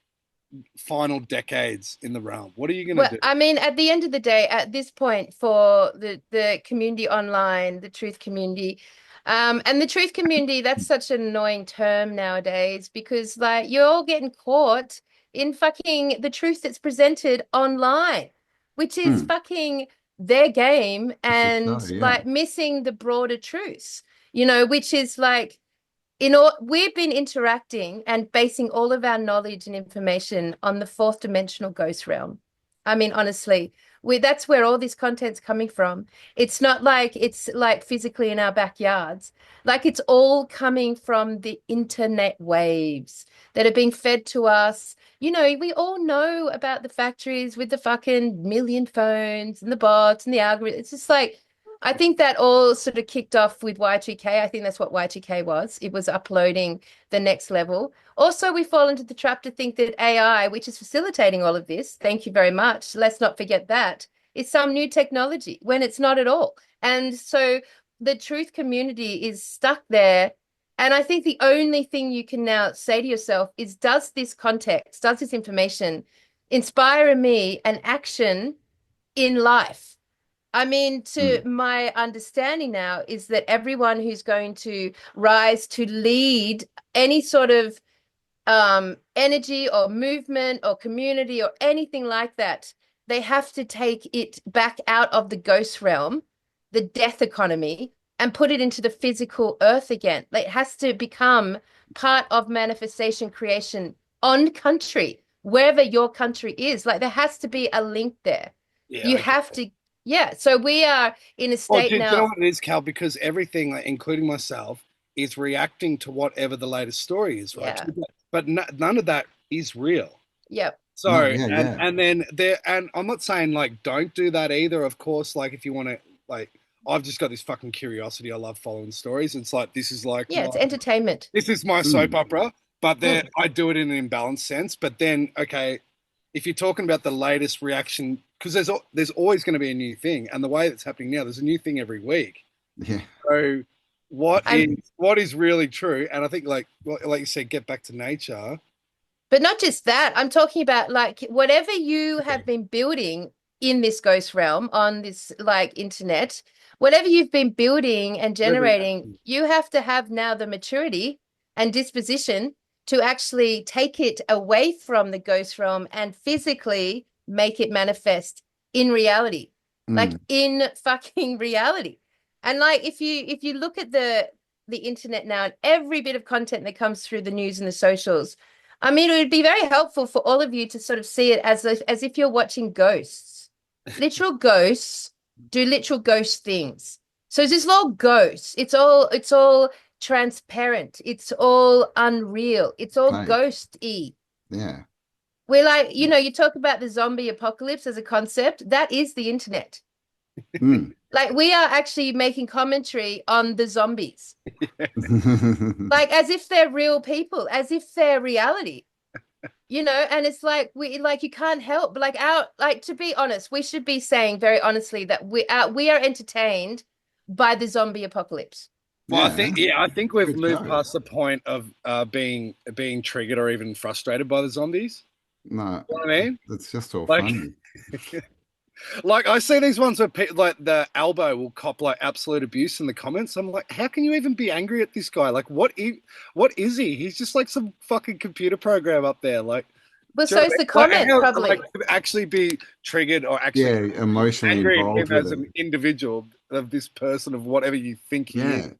final decades in the realm? What are you going Well, to do? I mean, at the end of the day, at this point, for the community online, the truth community, and the truth community, that's such an annoying term nowadays because like you're all getting caught in fucking the truth that's presented online, which is Hmm. fucking their game It's a show, and yeah. like missing the broader truths, you know, which is like in all we've been interacting and basing all of our knowledge and information on the fourth dimensional ghost realm. I mean, honestly, we that's where all this content's coming from. It's like physically in our backyards. Like it's all coming from the internet waves that are being fed to us. You know, we all know about the factories with the fucking million phones and the bots and the algorithm. It's just like I think that all sort of kicked off with Y2K. I think that's what Y2K was. It was uploading the next level. Also, we fall into the trap to think that AI, which is facilitating all of this, thank you very much. Let's not forget that, is some new technology when it's not at all. And so the truth community is stuck there. And I think the only thing you can now say to yourself is, does this context, does this information inspire in me an action in life? I mean, to Hmm. my understanding now is that everyone who's going to rise to lead any sort of energy or movement or community or anything like that, they have to take it back out of the ghost realm, the death economy, and put it into the physical earth again. Like, it has to become part of manifestation creation on country, wherever your country is. Like, there has to be a link there. Yeah, You I get have it. to, yeah. So we are in a Well, state do you know now. what it is, Cal? Because everything, like, including myself, is reacting to whatever the latest story is, right? Yeah. But none of that is real. Yep. No, So yeah, yeah. and then there and I'm not saying like don't do that either. Of course, like if you want to like I've just got this fucking curiosity. I love following stories. It's like Yeah. It's entertainment. this is my soap Hmm. opera, but there Mm. I do it in an imbalanced sense. But then okay, if you're talking about the latest reaction, because there's always going to be a new thing, and the way that's happening now, there's a new thing every week. Yeah. So I'm what is really true? And I think like you said, get back to nature. But not just that, I'm talking about like whatever you have been building in this ghost realm on this like internet, whatever you've been building and generating, you have to have now the maturity and disposition to actually take it away from the ghost realm and physically make it manifest in reality, like Hmm. in fucking reality. And like if you look at the internet now and every bit of content that comes through the news and the socials, I mean, it would be very helpful for all of you to sort of see it as if you're watching ghosts. Literal ghosts do literal ghost things. So it's just all ghosts. It's all transparent. It's all unreal. It's all Fake. ghost-y. Yeah. We're like, you talk about the zombie apocalypse as a concept. That is the internet. Hmm. Like we are actually making commentary on the zombies. Like as if they're real people, as if they're reality. And it's like you can't help but like to be honest, we should be saying very honestly that we are entertained by the zombie apocalypse. Well, Yeah. I think we've Good moved show. past the point of being triggered or even frustrated by the zombies. No, You know what I mean? it's just all Like, funny. like I see these ones where like the elbow will cop like absolute abuse in the comments. I'm like, how can you even be angry at this guy? Like, what is he? He's just like some fucking computer program up there. Like, Well, do you so know it's the what I mean? Like, comment how like probably. to actually be triggered or actually Yeah, emotionally angry at him involved with as it. an individual of this person, of whatever you think he is. Yeah.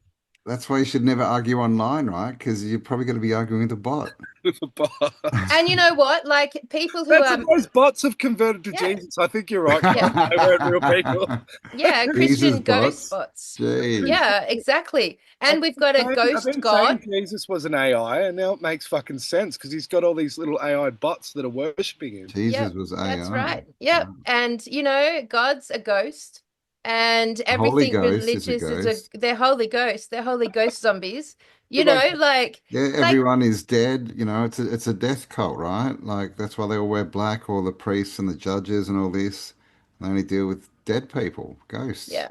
That's why you should never argue online, right? Because you're probably going to be arguing with a bot. With a bot. And you know what? Like people who That's are, what those bots have converted to yeah, Jesus. I think you're right. yeah, They weren't real people. yeah, Jesus Christian ghost bots. bots. Jeez. Yeah, exactly. And we've got a I've ghost been god. saying Jesus was an AI, and now it makes fucking sense because he's got all these little AI bots that are worshipping him. Jesus Yep, was that's AI. right. Yep. Wow. And you know, God's a ghost, and Holy everything Ghost is a religious is a ghost. they're holy ghosts, they're holy ghost zombies. You But like, know, Yeah, like everyone is dead. You know, it's a death cult, right? Like that's why they all wear black, all the priests and the judges and all this. They only deal with dead people, ghosts. yeah.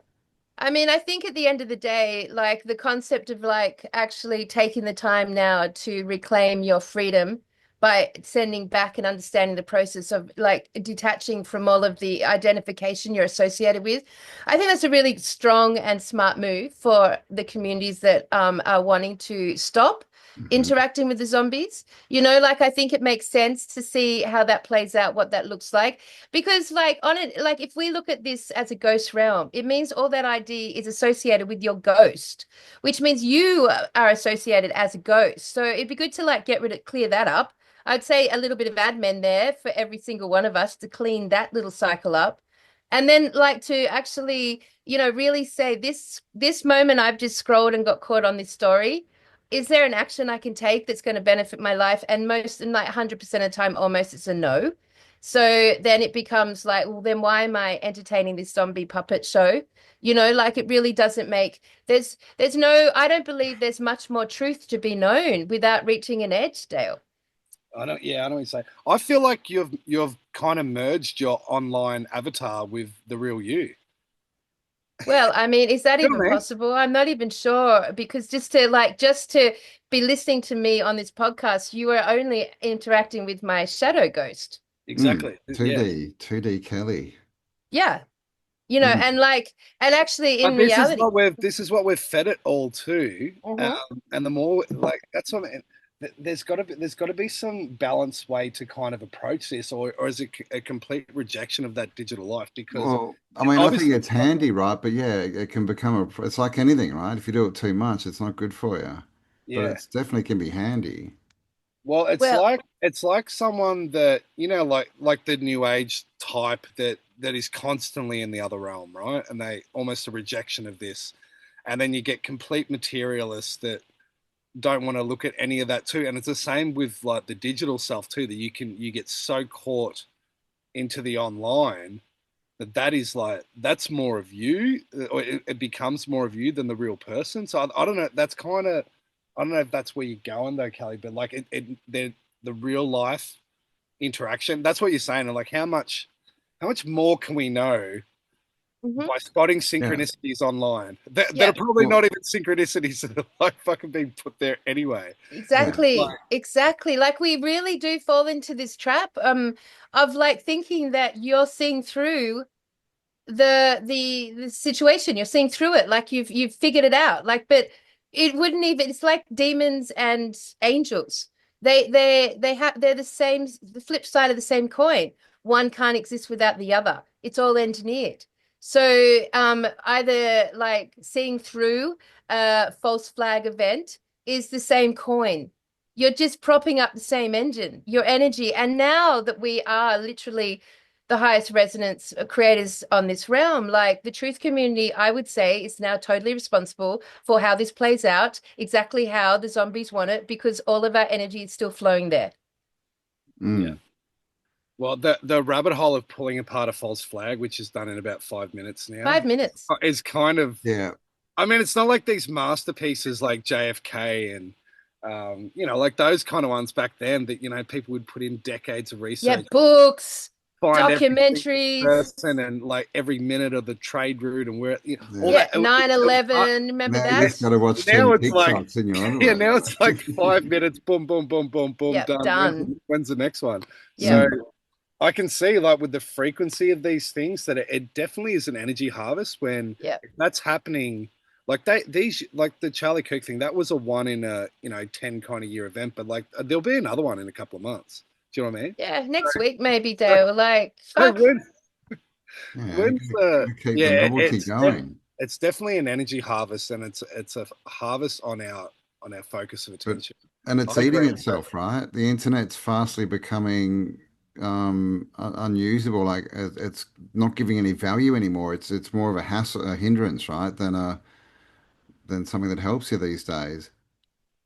I mean, I think at the end of the day, like the concept of like actually taking the time now to reclaim your freedom by sending back and understanding the process of like detaching from all of the identification you're associated with. I think that's a really strong and smart move for the communities that are wanting to stop Mhm. interacting with the zombies. You know, like I think it makes sense to see how that plays out, what that looks like. Because like on it, like if we look at this as a ghost realm, it means all that ID is associated with your ghost, which means you are associated as a ghost. So it'd be good to like clear that up. I'd say a little bit of admin there for every single one of us to clean that little cycle up. And then like to actually, you know, really say this moment I've just scrolled and got caught on this story. Is there an action I can take that's going to benefit my life? And most, and like 100% of the time, almost it's a no. So then it becomes like, well, then why am I entertaining this zombie puppet show? You know, like it really doesn't make there's no, I don't believe there's much more truth to be known without reaching an edge, Dale. I don't want to say. I feel like you've kind of merged your online avatar with the real you. Well, I mean, is that You know even what I mean? possible? I'm not even sure because just to be listening to me on this podcast, you are only interacting with my shadow ghost. Mm. Exactly. Yeah. 2D Kelly. Yeah. You know, Mm. and actually in But this is reality. what we've fed it all to, Mhm. and the more like that's what I mean. There's got to be some balanced way to kind of approach this, or is it a complete rejection of that digital life? Because Well, I mean, I think obviously, it's handy, right? But yeah, it can become it's like anything, right? If you do it too much, it's not good for you. But yeah. it's definitely can be handy. Well, Well, it's like someone that like the new age type that is constantly in the other realm, right? And they almost a rejection of this, and then you get complete materialists that don't want to look at any of that too. And it's the same with like the digital self too, that you get so caught into the online that is like that's more of you, or it becomes more of you than the real person. So I don't know. That's kind of I don't know if that's where you're going though, Kelly. But like the real life interaction. That's what you're saying. And like how much more can we know mhm. by spotting Yeah. synchronicities online that Yeah. are probably Well, not even synchronicities that are like fucking being put there anyway. yeah. Exactly, Like, exactly. Like we really do fall into this trap of like thinking that you're seeing through the situation. You're seeing through it, like you've figured it out. Like, but it wouldn't even, it's like demons and angels. They're the same, the flip side of the same coin. One can't exist without the other. It's all engineered. So either like seeing through a false flag event is the same coin. You're just propping up the same engine, your energy. And now that we are literally the highest resonance creators on this realm, like the truth community, I would say, is now totally responsible for how this plays out, exactly how the zombies want it, because all of our energy is still flowing there. yeah. Mm. Well, the rabbit hole of pulling apart a false flag, which is done in about 5 minutes now, 5 minutes. is kind of. Yeah. I mean, it's not like these masterpieces like JFK and like those kind of ones back then that people would put in decades of Yeah, research, books, find every single documentaries. person and like every minute of the trade route and where all Yeah. Yeah, that. 9/11. Remember Now you that? just got to watch 10 Now it's like, TikToks in your yeah, underwear. now it's like 5 minutes, boom, boom, boom, boom, boom, Yep, done. done. When's the next one? So Yep. Mm. I can see like with the frequency of these things that it definitely is an energy harvest when Yep. if that's happening. Like these like the Charlie Kirk thing, that was a one in a 10 kind of year event, but like there'll be another one in a couple of months. Do you know what I mean? Yeah, next week maybe So, they were like, so fuck. when Yeah. when's the Gotta keep the yeah, novelty going. it's definitely an energy harvest, and it's a harvest on our focus of But attention. and it's I eating agree. itself, right? The internet's fastly becoming unusable. Like it's not giving any value anymore. It's more of a hassle, a hindrance, right, than something that helps you these days.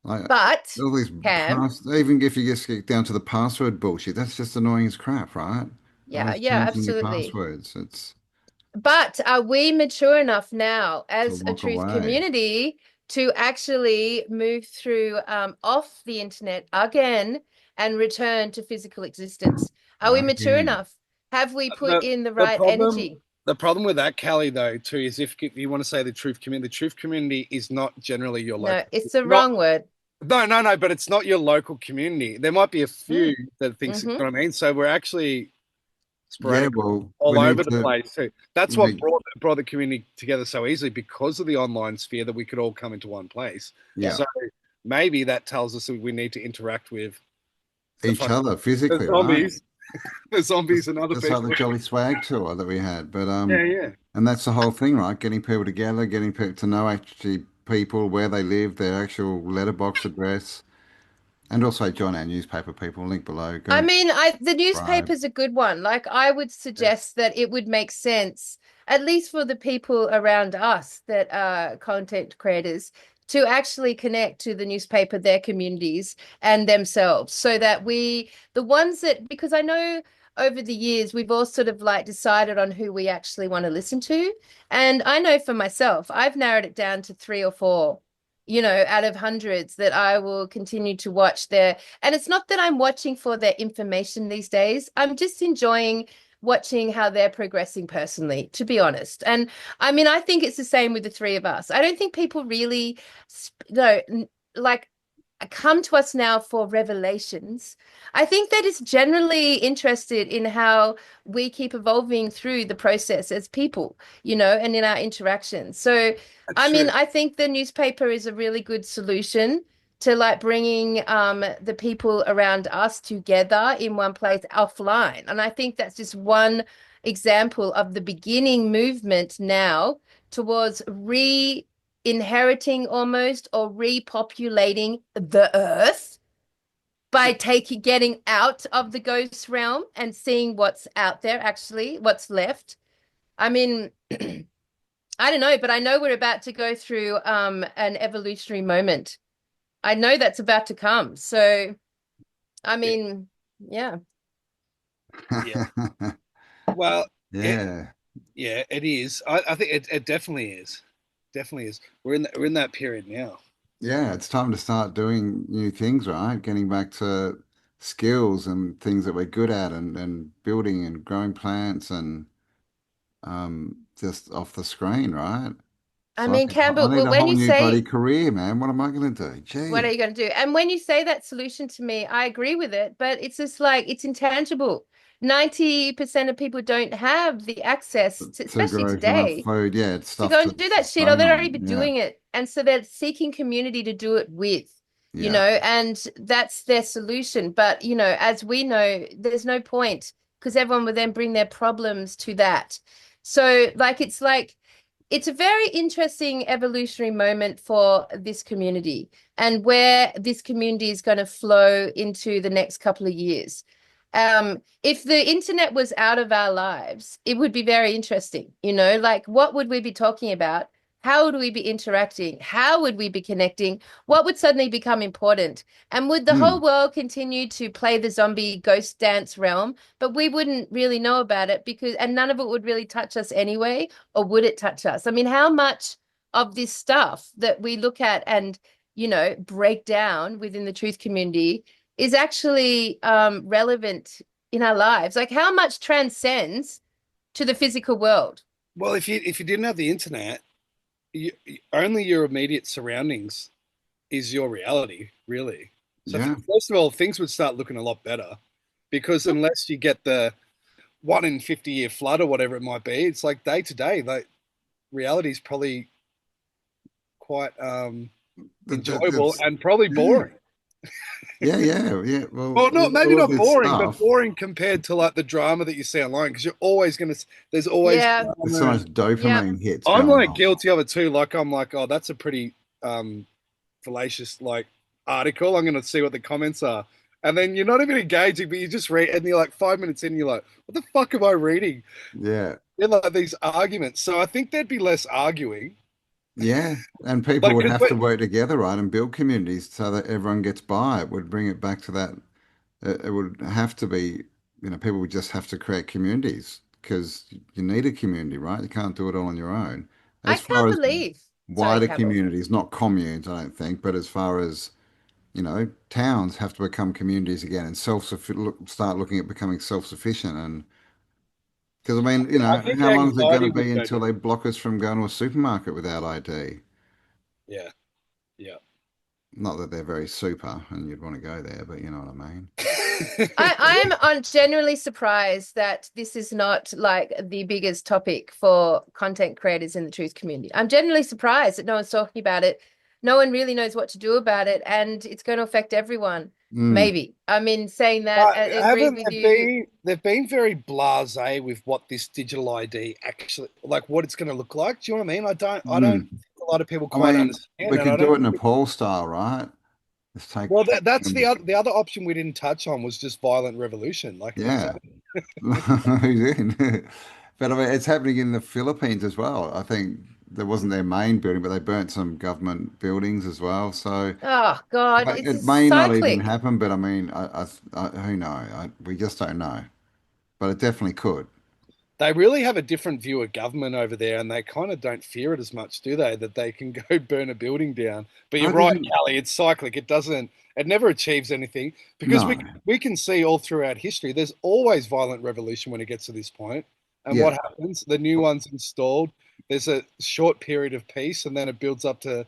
Like But all these Cam, even if you just get down to the password bullshit, that's just annoying as crap, right? yeah, Always yeah, changing your absolutely. passwords. But are we mature enough now It's a as a walk truth away. community to actually move through off the internet again and return to physical existence? Are we Not mature again. enough? Have we put The in the the right problem energy? the problem with that, Callie, though, too, is if you want to say the truth community is not generally your No, local. it's the Not wrong word. no, but it's not your local community. There might be a few Mm, that thinks, you hmm know what I mean? So we're actually Yeah, sporadic well, we all need over the to place too. That's what we brought the community together so easily because of the online sphere that we could all come into one place. yeah, Yep. So maybe that tells us that we need to interact with the each fucking other the physically, right? zombies, the zombies and other Just like people. the Jolly Swag tour that we had. But Yeah, yeah. and that's the whole thing, right? Getting people together, getting people to know actually people where they live, their actual letterbox address, and also join our newspaper people. Link below. I Go mean, the subscribe. newspaper's a good one. Like, I would Yeah. suggest that it would make sense, at least for the people around us that are content creators, to actually connect to the newspaper, their communities, and themselves, so that the ones that, because I know over the years we've all sort of like decided on who we actually want to listen to. And I know for myself, I've narrowed it down to three or four, out of hundreds that I will continue to watch their, and it's not that I'm watching for their information these days. I'm just enjoying watching how they're progressing personally, to be honest. And I mean, I think it's the same with the three of us. I don't think people really, no, like, come to us now for revelations. I think they're just generally interested in how we keep evolving through the process as people, and in our interactions. So, That's I mean, true. I think the newspaper is a really good solution to like bringing the people around us together in one place offline. And I think that's just one example of the beginning movement now towards inheriting almost or repopulating the earth by getting out of the ghost realm and seeing what's out there, actually what's left. I mean, I don't know, but I know we're about to go through an evolutionary moment. I know that's about to come. So, I Yeah, mean, yeah. yeah. Well, it, Yeah. yeah, it is. I think it definitely is. Definitely is. We're in that period now. Yeah, it's time to start doing new things, right? Getting back to skills and things that we're good at and building and growing plants and just off the screen, right? I So mean, I Campbell, need well, a when whole you new bloody say, career, man. What am I going to do? what are Gee, you going to do? And when you say that solution to me, I agree with it, but it's just like it's intangible. 90% of people don't have the access to, to especially grow enough today, food. Yeah, it's to stuff go to and do that shit, or sustain they're already on. been Yeah, doing it. And so they're seeking community to do it with, yeah. and that's their solution. But, as we know, there's no point because everyone would then bring their problems to that. So, it's a very interesting evolutionary moment for this community and where this community is going to flow into the next couple of years. If the internet was out of our lives, it would be very interesting, like what would we be talking about? How would we be interacting? How would we be connecting? What would suddenly become important? And would the whole Hmm. world continue to play the zombie ghost dance realm, but we wouldn't really know about it and none of it would really touch us anyway? Or would it touch us? I mean, how much of this stuff that we look at and, break down within the truth community is actually relevant in our lives? Like, how much transcends to the physical world? Well, if you didn't have the internet, only your immediate surroundings is your reality, really. So Yeah. first of all, things would start looking a lot better because unless you get the 1 in 50 year flood or whatever it might be, it's like day to day. Like reality is probably quite The, enjoyable it's and probably yeah. boring. Yeah. Well, Well, not maybe all of not this boring, but stuff. boring compared to like the drama that you see online because you're always gonna. There's always Yeah, There's drama, so much and yeah. dopamine hits I'm going like on. guilty of it too. Like I'm like, oh, that's a pretty fallacious like article. I'm gonna see what the comments are, and then you're not even engaging, but you just read, and you're like 5 minutes in, you're like, what the fuck am I reading? Yeah. They're like these arguments. So I think there'd be less arguing. Yeah, and people Like, would cause have to work together, right, and build communities so that everyone gets by. It would bring it back to that. It would have to be, people would just have to create communities because you need a community, right? You can't do it all on your own. I As far can't as believe. Sorry, wider Campbell. communities, not communes, I don't think, but as far as, towns have to become communities again and start looking at becoming self-sufficient. And because, I think how long is it going anxiety to would be go until down. they block us from going to a supermarket without ID? Yeah, yeah. Not that they're very super and you'd want to go there, but you know what I mean. I'm on generally surprised that this is not like the biggest topic for content creators in the truth community. I'm generally surprised that no one's talking about it. No one really knows what to do about it, and it's going to affect everyone. Mm, Maybe. I mean, saying that, But I agree haven't with they you. been? They've been very blasé with what this digital ID actually like, what it's going to look like. Do you know what I mean? I don't mm. think a lot of people I quite mean, understand, we and I could do don't. it in Nepal style, right? Let's take, Well, that's the other option we didn't touch on was just violent revolution. Like yeah. Who's in? But I mean, it's happening in the Philippines as well. I think that wasn't their main building, but they burnt some government buildings as well. So Oh God, like, it's it just may not even cyclic. happen, but I mean, who knows? We just don't know. But it definitely could. they really have a different view of government over there, and they kind of don't fear it as much, do they? That they can go burn a building down. But you're I right, didn't. Callie. It's cyclic. It doesn't. It never achieves anything because we No. we can see all throughout history. There's always violent revolution when it gets to this point. And what Yeah. happens? The new one's installed. There's a short period of peace, and then it builds up to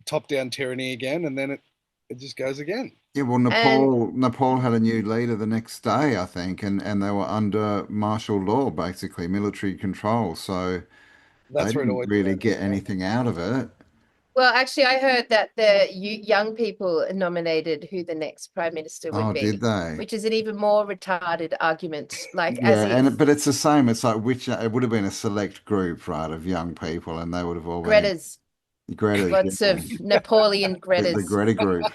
top-down tyranny again, and then it just goes again. Yeah, well, And Nepal had a new leader the next day, I think, and they were under martial law, basically military control. So they That's where it didn't always really goes. get anything out of it. well, actually, I heard that the young people nominated who the next prime minister would Oh, did be, they? which is an even more retarded argument. Like, as Yeah, if but it's the same. It's like which it would have been a select group, right, of young people, and they would have all been Greta's, Greta's, lots yeah, of Napoleon the Greta's, Greta group.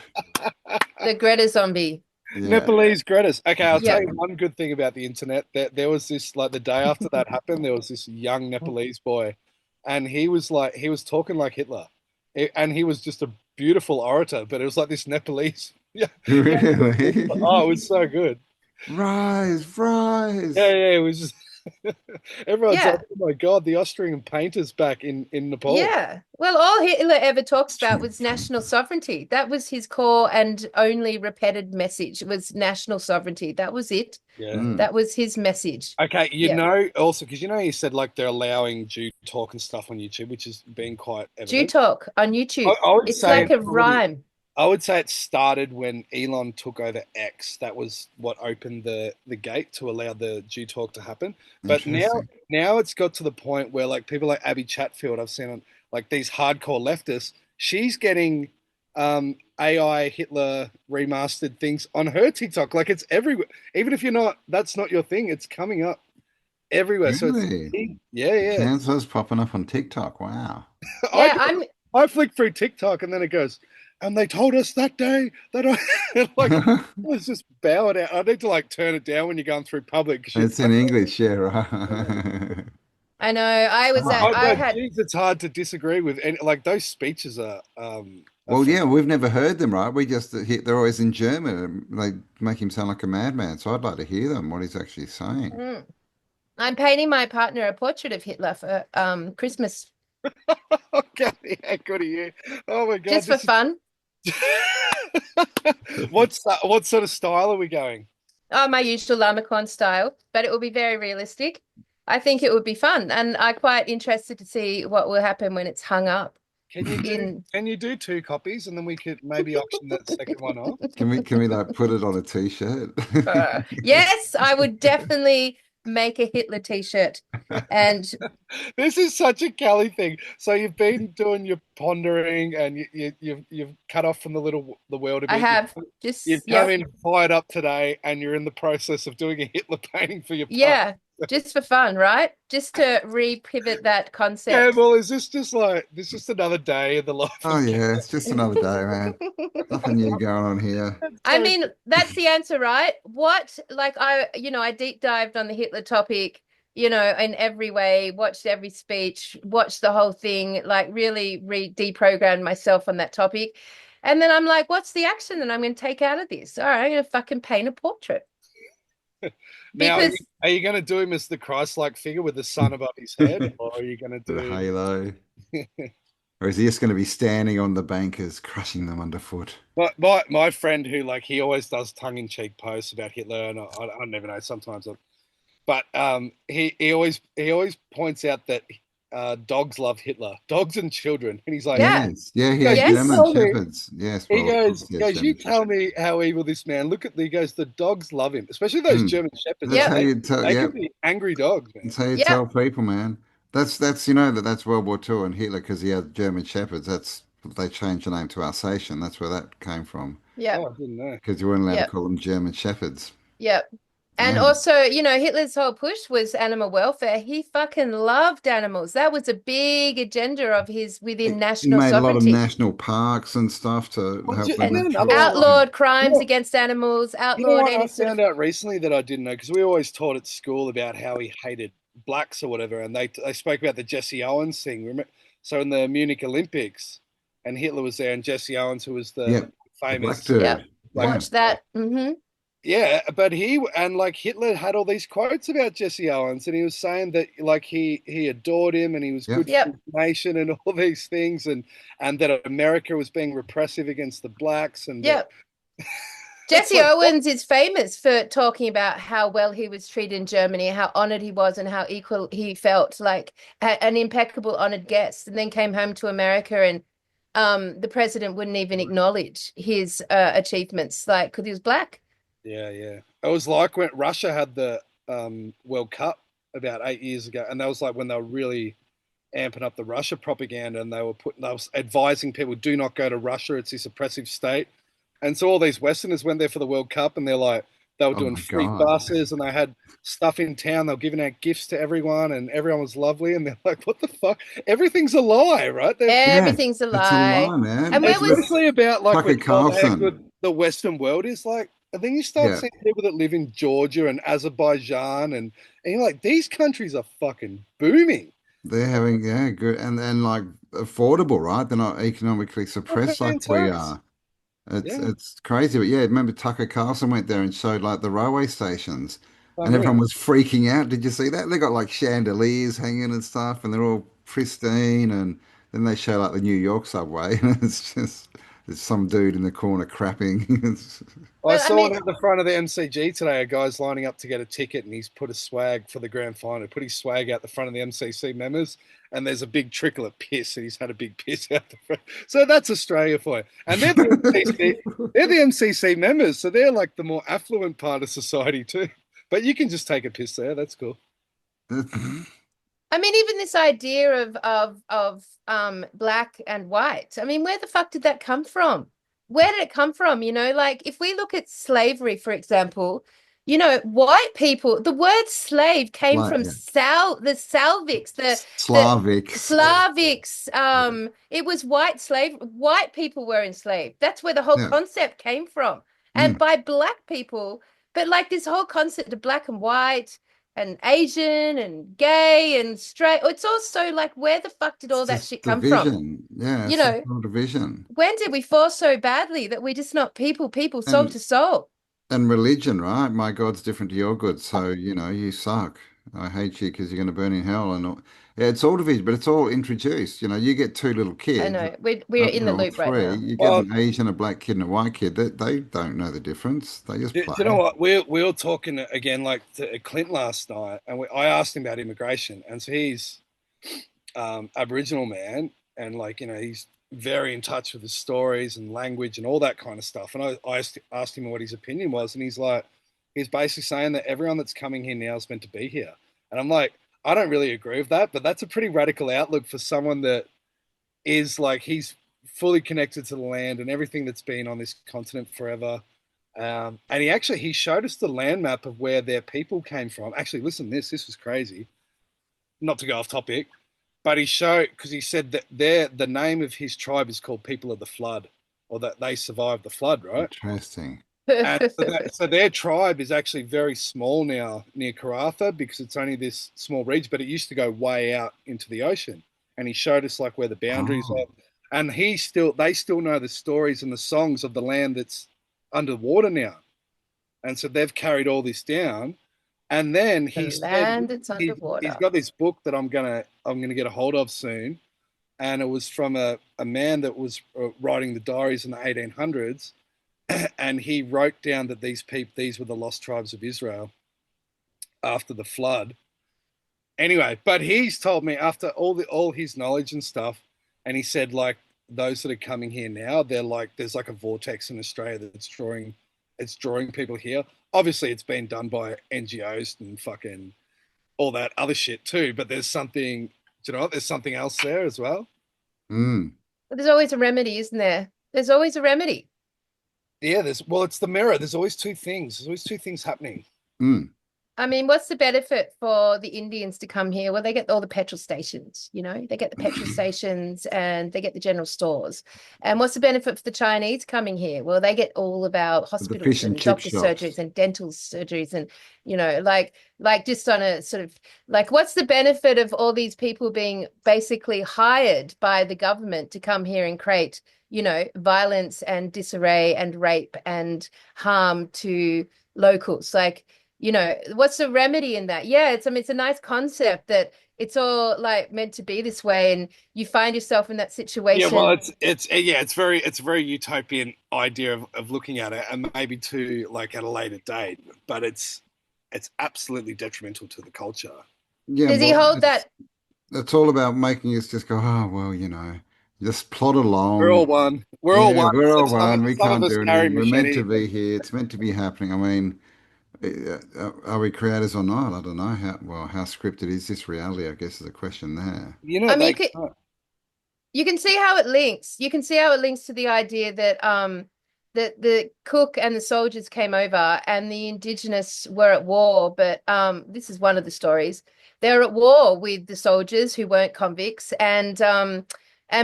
the Greta zombie. Yeah, Nepalese Greta's. Okay, I'll tell Yep. you one good thing about the internet. There was this like the day after that happened, there was this young Nepalese boy, and he was talking like Hitler, and he was just a beautiful orator. But it was like this Nepalese. Yeah, really. oh, it was so good. Rise, Yeah, rise. yeah, it was just everyone's like, Yeah. oh my god, the Austrian painter's back in Nepal. Yeah. Well, all Hitler ever talks about was national sovereignty. That was his core and only repeated message was national sovereignty. That was it. Yeah. Mm. That was his message. Okay, Yeah. also because you said like they're allowing Jew talk and stuff on YouTube, which has been quite Jew evident. talk on I, YouTube. I would It's say like it a probably rhyme. I would say it started when Elon took over X. That was what opened the gate to allow the Jew talk to happen. But Interesting. now it's got to the point where like people like Abby Chatfield, I've seen on like these hardcore leftists, she's getting AI Hitler remastered things on her TikTok. Like it's everywhere. Even if that's not your thing, it's coming up everywhere. So it's Really? yeah, yeah. Chancellor's popping up on TikTok. Wow. I Yeah, I'm I flick through TikTok and then it goes, and they told us that day that I like I was just bowing out. I need to like turn it down when you're going through public because It's in English, yeah, right. I know I was at oh I no, had geez, it's hard to disagree with. And like those speeches are Well, yeah, phenomenal. we've never heard them, right? We just they're always in German and they make him sound like a madman. So I'd like to hear them, what he's actually saying. mm, I'm painting my partner a portrait of Hitler for Christmas Okay, yeah, good of you. Oh my God, just for this fun. is what sort of style are we going? Oh, my usual Lamacon style, but it will be very realistic. I think it would be fun, and I'm quite interested to see what will happen when it's hung up in. Can you do two copies and then we could maybe auction that second one off? Can we like put it on a t-shirt? Yes, I would definitely make a Hitler t-shirt. And This is such a Kelly thing. So you've been doing your pondering, and you've cut off from the world a I bit. have You've just, come yep, in fired up today, and you're in the process of doing a Hitler painting for your pub. yeah, just for fun, right? Just to re-pivot that concept. Campbell, is this just like this? Just another day in the life Oh of yeah, it's just another day, man. Nothing new going on here. I Campbell? mean, that's the answer, right? What, like, I deep dived on the Hitler topic, in every way, watched every speech, watched the whole thing, like, really deprogrammed myself on that topic. And then I'm like, what's the action that I'm going to take out of this? All right, I'm going to fucking paint a portrait Now, because, are you going to do him as the Christ-like figure with the sun above his head, or are you going to The do? halo. Or is he just going to be standing on the bankers, crushing them underfoot? My friend who like he always does tongue-in-cheek posts about Hitler, and I never know sometimes, but he always points out that dogs love Hitler, dogs and children, and he's like, yeah, Yes. Yeah, he "Guys, had you yes, German tell me." shepherds. Yes, He well, of goes, course he had "Guys, you German tell shepherds. me how evil this man. Look at the he goes. The dogs love him, especially those Mm. German shepherds. That's Like how yep, you tell. they can Yep. be angry dogs, man." That's how you yep, tell people, man. That's you know that's World War II and Hitler because he had German shepherds. That's they changed the name to Alsatian. That's where that came from Oh, yep, I didn't know. because you weren't allowed to yep, call them German shepherds. yep. And Yeah. also, Hitler's whole push was animal welfare. He fucking loved animals. That was a big agenda of his within He national made a lot of sovereignty national parks and stuff to Well, help isn't with and there another natural. one? outlawed crimes You against animals, You know outlawed what I any sort of. found out recently that I didn't know because we always taught at school about how he hated blacks or whatever, and they spoke about the Jesse Owens thing. Remember? So in the Munich Olympics, and Hitler was there, and Jesse Owens, who was the Yep, the black famous Yep. dude. black, Yeah. Watch that. yeah, but like Hitler had all these quotes about Jesse Owens, and he was saying that like he adored him, and he was Yep. good for Yep. his nation, and all these things, and that America was being repressive against the blacks, and that Yep. it's Jesse like what? Owens is famous for talking about how well he was treated in Germany, how honored he was, and how equal he felt, like an impeccable honored guest. And then came home to America, and the president wouldn't even acknowledge his achievements, like because he was black. Yeah, yeah. It was like when Russia had the World Cup about 8 years ago, and that was like when they were really amping up the Russia propaganda, and they were advising people do not go to Russia; it's this oppressive state. And so all these Westerners went there for the World Cup, and they were Oh doing my free God. buses, and they had stuff in town. They were giving out gifts to everyone, and everyone was lovely. And they're like, "What the fuck? Everything's a lie, right?" Yeah, Everything's a it's a lie. lie, man. And It's where with was Especially about like Tucker how Carlson. good the Western world is like. And then you start Yeah, seeing people that live in Georgia and Azerbaijan, and you're like, these countries are fucking booming. they're having yeah good and like affordable, right? They're not economically Not suppressed like paying we tax. are. It's Yeah, it's crazy, but yeah, remember Tucker Carlson went there and showed like the railway stations, and everyone unreal. was freaking out. Did you see that? They got like chandeliers hanging and stuff, and they're all pristine. And then they show like the New York subway, and it's just there's some dude in the corner crapping. It's, I well, I saw mean, it at the front of the MCG today. A guy's lining up to get a ticket, and he's put a swag for the grand final. Put his swag out the front of the MCC members, and there's a big trickle of piss, and he's had a big piss out the front. So that's Australia for you. And they're the MCC, they're the MCC members, so they're like the more affluent part of society too. But you can just take a piss there. That's cool. I mean, even this idea of black and white. I mean, where the fuck did that come from? Where did it come from? Like if we look at slavery, for example, white people, the word slave came like from yeah, the Salvics, the Slavics. Slavics. Yeah. It was white people were enslaved. That's where the whole Yeah. concept came from. And Mm. by black people, but like this whole concept of black and white and Asian and gay and straight. It's also like, where the fuck did It's all that just shit come from? division. Yeah, You it's just know, all division. when did we fall so badly that we're just not people, soul And to soul? And religion, right? My God's different to your God, so you know you suck. I hate you because you're going to burn in hell, and all. Yeah, it's all division, but it's all introduced. You know, you get two little I kids, know we're in the or loop right three. now. You get Well, an Asian, a black kid, and a white kid. They don't know the difference. They just do you know play. what? We were talking again, like to Clint last night, and I asked him about immigration, and so he's Aboriginal man, and like he's very in touch with the stories and language and all that kind of stuff. And I asked him what his opinion was, and He's basically saying that everyone that's coming here now is meant to be here. And I'm like, I don't really agree with that, but that's a pretty radical outlook for someone that is like, he's fully connected to the land and everything that's been on this continent forever. And he showed us the land map of where their people came from. Actually, listen, this was crazy. Not to go off topic, but he showed, because he said that the name of his tribe is called People of the Flood, or that they survived the flood, right? Interesting. And so their tribe is actually very small now near Karatha because it's only this small region, but it used to go way out into the ocean. And he showed us like where the boundaries Oh, are. And they still know the stories and the songs of the land that's underwater now. And so they've carried all this down. And then The he said land that's he's underwater. got this book that I'm gonna get a hold of soon, and it was from a man that was writing the diaries in the 1800s, and he wrote down that these were the lost tribes of Israel after the flood. Anyway, but he's told me after all his knowledge and stuff, and he said like those that are coming here now, they're like there's like a vortex in Australia that's drawing people here. Obviously, it's been done by NGOs and fucking all that other shit too. But there's something, you know, there's something else there as well. mm, But there's always a remedy, isn't there? There's always a remedy. Yeah, it's the mirror. There's always two things. There's always two things happening. mm. I mean, what's the benefit for the Indians to come here? Well, they get all the petrol stations, they get the petrol stations and they get the general stores. And what's the benefit for the Chinese coming here? Well, they get all of our The hospitals fish and and chip doctor surgeries shops. and dental surgeries and, like just on a sort of like, what's the benefit of all these people being basically hired by the government to come here and create, violence and disarray and rape and harm to locals? Like, what's the remedy in that? Yeah, it's a nice concept that it's all like meant to be this way, and you find yourself in that Yeah, well, situation. it's a very utopian idea of looking at it, and maybe to like at a later date, but it's absolutely detrimental to the culture. Yeah, Does he well, hold that? it's all about making us just go, oh, well, just plod We're all along. one. We're all Yeah, one. we're all Except one. We some of can't us do carry anything. We're meant to machetes. be here. It's meant to be happening. I mean, are we creators or not? I don't know. How scripted is this reality? I guess is a question there. You know, I mean, they you can see how it links. You can see how it links to the idea that that the cook and the soldiers came over and the indigenous were at war. But this is one of the stories. They're at war with the soldiers who weren't convicts and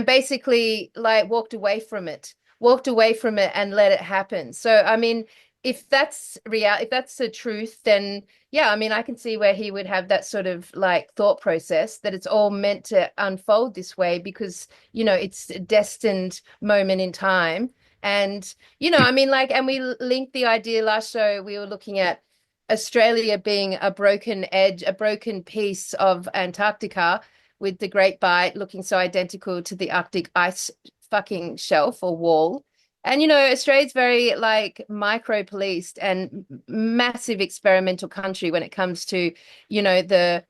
basically like walked away from it and let it happen. So I mean, if that's if that's the truth, then yeah, I mean, I can see where he would have that sort of like thought process that it's all meant to unfold this way because, it's a destined moment in time. And, I mean, like, and we linked the idea last show, we were looking at Australia being a broken edge, a broken piece of Antarctica with the Great Bight looking so identical to the Arctic ice fucking shelf or wall. And Australia's very like micro policed and massive experimental country when it comes to, the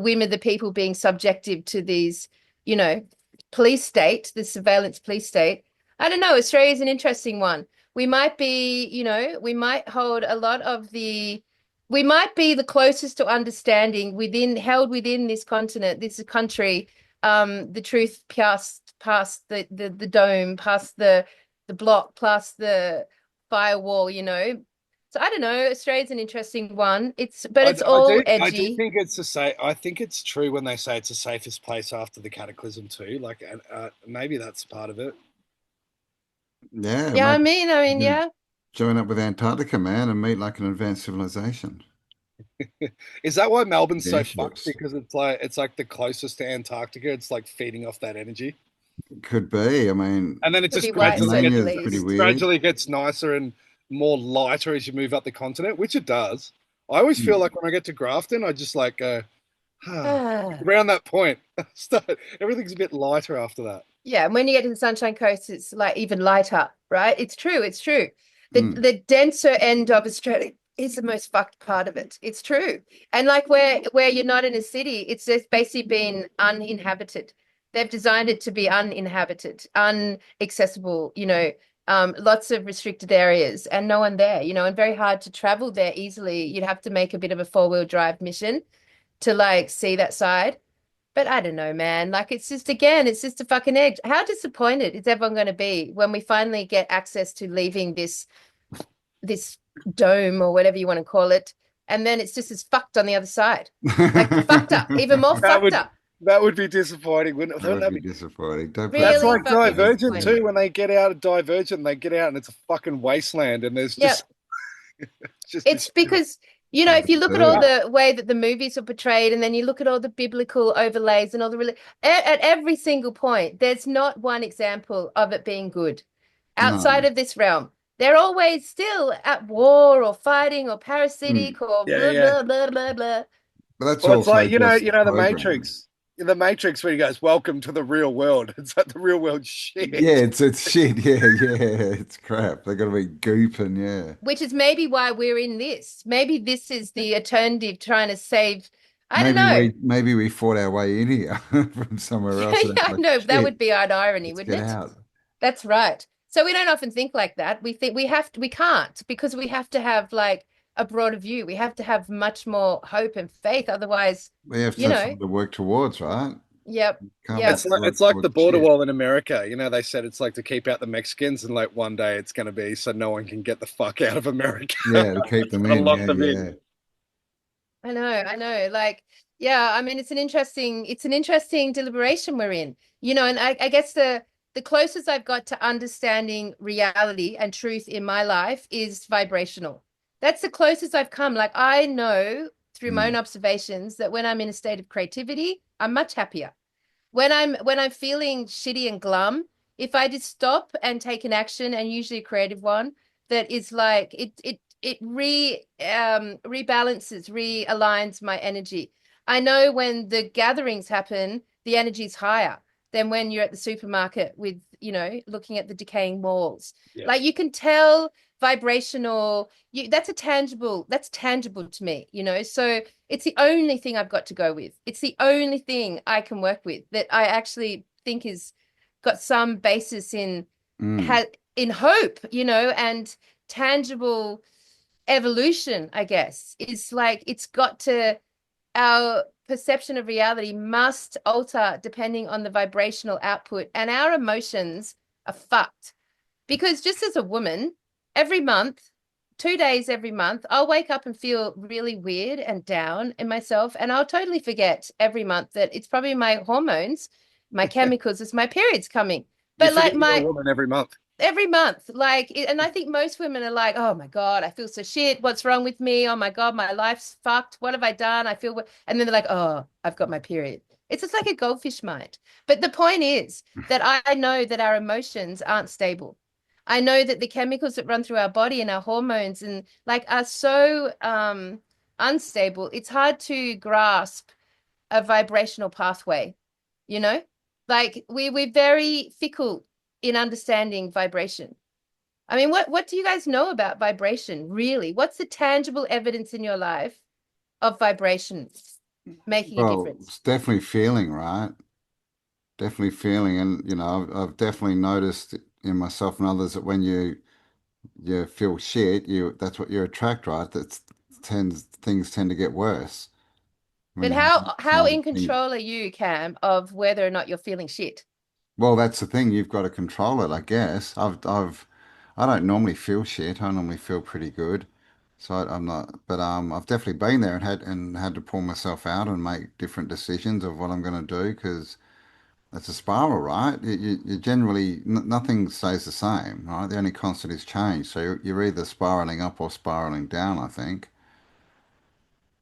women, the people being subjective to these, you know, police state, the surveillance police state. I don't know. Australia is an interesting one. We might be, we might hold a lot of we might be the closest to understanding held within this continent, this country, the truth past the dome, past the block, past the firewall, So I don't know. Australia's an interesting one. But it's all I do edgy. think it's a safe. I think it's true when they say it's the safest place after the cataclysm too. Like, maybe that's part of it. Yeah, Yeah, maybe I you mean, can yeah. join up with Antarctica, man, and meet like an advanced civilization. Is that why Melbourne's The so fucked? airships Because it's like the closest to Antarctica. It's like feeding off that energy, could be. I mean, and then it Could just be why it's so Tasmania is pretty policed. weird. gradually gets nicer and more lighter as you move up the continent, which it does. I always feel Hmm. like when I get to Grafton, I just like go, Ah. around that point, everything's a bit lighter after that. Yeah, and when you get to the Sunshine Coast, it's like even lighter, right? It's true, it's true. The Hmm. the denser end of Australia is the most fucked part of it. It's true. And like where you're not in a city, it's just basically been uninhabited. They've designed it to be uninhabited, unaccessible, lots of restricted areas and no one there, and very hard to travel there easily. You'd have to make a bit of a four-wheel drive mission to like see that side. But I don't know, man. Like it's just again, it's just a fucking egg. How disappointed is everyone going to be when we finally get access to leaving this dome or whatever you want to call it, and then it's just as fucked on the other side, like fucked up, even more That fucked would up. that would be disappointing, wouldn't it? That Wouldn't would that be be? disappointing. Don't put That's Really like fucking Divergent disappointing. too. When they get out of Divergent, they get out and it's a fucking wasteland, and there's Yeah, just it's just it's this. because like if a you look at all dirt. the way that the movies are portrayed, and then you look at all the biblical overlays and all the really at every single point, there's not one example of it being good outside No, of this realm. They're always still at war or fighting or mm. parasitic or Yeah, blah yeah. blah blah blah blah. But that's Well, it's also like just the programmed. Matrix. In the Matrix, where he goes, "Welcome to the real world." It's like the real world Yeah, shit. it's shit. Yeah, yeah, it's crap. They got to be gooping. Yeah, Which is maybe why we're in this. Maybe this is the alternative trying to save. I don't know. maybe we fought our way in here from somewhere Yeah, else, and yeah, it's I like know. That shit. would be an irony, Let's wouldn't get it? out. That's right. So we don't often think like that. We think we can't because we have to have like a broader view. We have to have much more hope and faith. Otherwise, We have to you have know, something to work towards, right? yep, Can't yep. work It's like the towards border shit. wall in America. They said it's like to keep out the Mexicans, and like one day it's going to be so no one can get the fuck out of America. Yeah, to keep It's them going to in. lock Yeah, them in. yeah. I know, I know. Like, yeah, I mean, it's an interesting deliberation we're in, and I guess the closest I've got to understanding reality and truth in my life is vibrational. That's the closest I've come. Like, I know through my own Mm, observations that when I'm in a state of creativity, I'm much happier. When I'm feeling shitty and glum, if I just stop and take an action, and usually a creative one, that is like it rebalances, realigns my energy. I know when the gatherings happen, the energy's higher than when you're at the supermarket with, looking at the decaying walls. Yeah. Like you can tell vibrational, that's tangible to me, So it's the only thing I've got to go with. It's the only thing I can work with that I actually think is got some basis in mm. ha in hope, and tangible evolution, I guess. Is like it's got to our perception of reality must alter depending on the vibrational output, and our emotions are fucked. Because just as a woman, every month, 2 days every month, I'll wake up and feel really weird and down in myself. And I'll totally forget every month that it's probably my hormones, my chemicals, it's my periods coming. You But like forget you're a my woman every month. every month, and I think most women are like, oh my God, I feel so shit. What's wrong with me? Oh my God, my life's fucked. What have I done? And then they're like, oh, I've got my period. It's just like a goldfish mind. But the point is that I know that our emotions aren't stable. I know that the chemicals that run through our body and our hormones and like are so unstable. It's hard to grasp a vibrational pathway, you know? Like we're very fickle in understanding vibration. I mean, what do you guys know about vibration, really? What's the tangible evidence in your life of vibration making a Well, difference? it's definitely feeling, right? Definitely feeling, and I've definitely noticed in myself and others that when you feel shit, that's what you attract, right? Things tend to get worse when But you have how negative in things. control are you, Cam, of whether or not you're feeling shit? Well, that's the thing. You've got to control it, I guess. I don't normally feel shit. I normally feel pretty good. So I'm not, but I've definitely been there and had to pull myself out and make different decisions of what I'm going to do because it's a spiral, right? You generally nothing stays the same, right? The only constant is change. So you're either spiraling up or spiraling down, I think.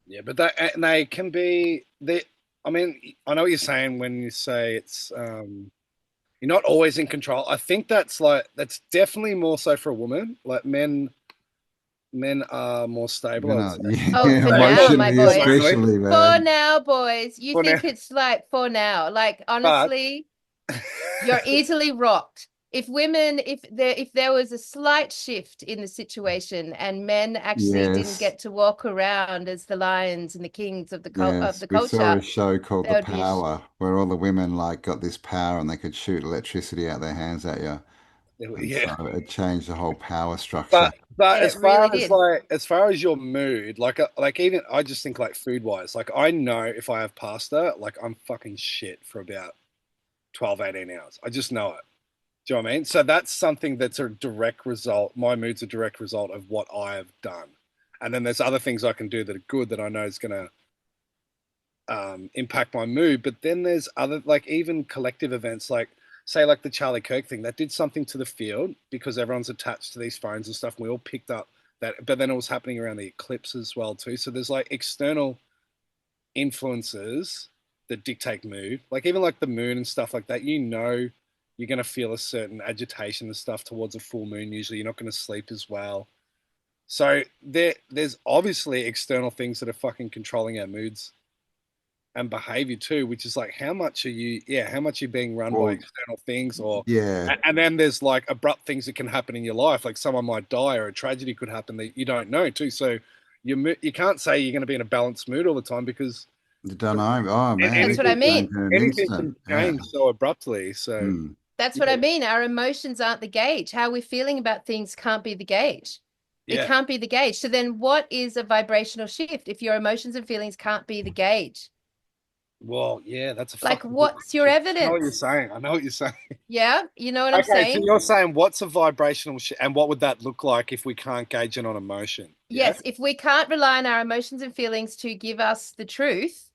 Yeah, but they can be they. I mean, I know what you're saying when you say it's you're not always in control. I think that's definitely more so for a woman. Like men are more stable, I would say. Oh, Yeah, for now, my emotionally, boys. Emotionally. especially, For man. now, boys. You Well, now, think it's like for now. Like but honestly, you're easily rocked. If there was a slight shift in the situation and men actually didn't Yes. get to walk around as the lions and the kings of Yes, the we saw culture, a show called The there would be Power where all the women like got this power and they could shoot electricity out their hands at you. And Yeah. so it changed the whole power structure. But It really did. as far as your mood, like even I just think like food wise, like I know if I have pasta, like I'm fucking shit for about 12, 18 hours. I just know it. Do you know what I mean? So that's something that's a direct result. My mood's a direct result of what I have done. And then there's other things I can do that are good that I know is going to impact my mood. But then there's other, like even collective events, like say like the Charlie Kirk thing, that did something to the field because everyone's attached to these phones and stuff. And we all picked up that, but then it was happening around the eclipse as well too. So there's like external influences that dictate mood, like even like the moon and stuff like that. You know, you're going to feel a certain agitation and stuff towards a full moon. Usually, you're not going to sleep as well. So there's obviously external things that are fucking controlling our moods and behavior too, which is like how much are you, yeah, how much are you being run by Well, external things, or yeah, and then there's like abrupt things that can happen in your life, like someone might die or a tragedy could happen that you don't know too. So you can't say you're going to be in a balanced mood all the time because you don't know. Oh man, That's it what I could anything change mean. in an anything can instant. Yeah. change so abruptly. So Mm. That's what I yeah, mean. Our emotions aren't the gauge. How we're feeling about things can't be the gauge. It yeah. can't be the gauge. So then what is a vibrational shift if your emotions and feelings can't be the gauge? Well, yeah, that's a Like, fucking good what's your question. I know what you're evidence? saying. I know what you're saying. Yeah, you know what I'm Okay, so saying? you're saying what's a vibrational shift, and what would that look like if we can't gauge it on emotion? Yeah. Yes, if we can't rely on our emotions and feelings to give us the truth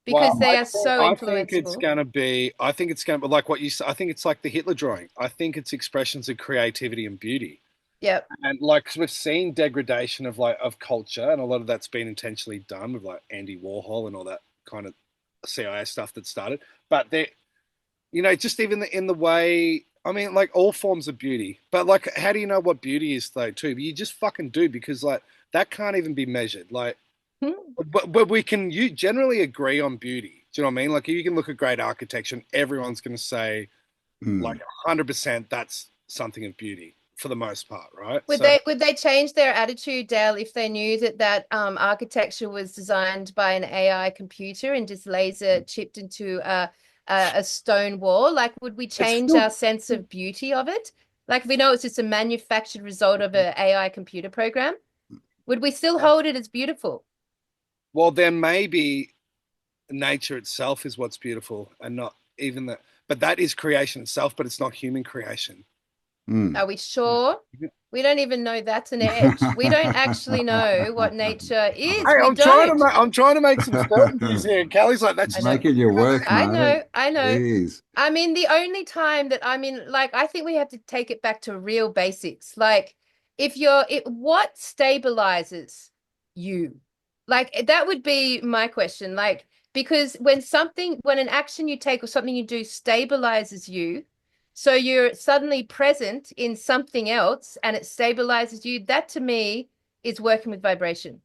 Well, because they are so I think it's influenceable. going to be. I think it's going to be like what you said. I think it's like the Hitler drawing. I think it's expressions of creativity and beauty, Yep. and like 'cause we've seen degradation of like of culture, and a lot of that's been intentionally done with like Andy Warhol and all that kind of CIA stuff that started. But they, just even in the way. I mean, like all forms of beauty, but like, how do you know what beauty is though? Too, you just fucking do because like that can't even be measured. Like, Hmm. but we can you generally agree on beauty. Do you know what I mean? Like you can look at great architecture and everyone's going to say like Mm. 100% that's something of beauty for the most part, right? Would So they change their attitude, Dale, if they knew that architecture was designed by an AI computer and just laser chipped into a stone wall? Like, would we it's change still our sense of beauty of it? Like, if we know it's just a manufactured result of an AI computer program, would we still hold it as beautiful? well then maybe nature itself is what's beautiful and not even that, but that is creation itself, but it's not human creation. Mm. Are we sure? We don't even know that's an edge. We don't actually know what nature is. Hey, We don't. I'm trying to make some certainties here. Kelly's like, It's I that's know. making your work, I mate. know, I know. Jeez. I mean, the only time that I mean, like, I think we have to take it back to real basics. Like, if what stabilizes you? Like, that would be my question. Like, because when an action you take or something you do stabilizes you, so you're suddenly present in something else and it stabilizes you, that to me is working with vibration,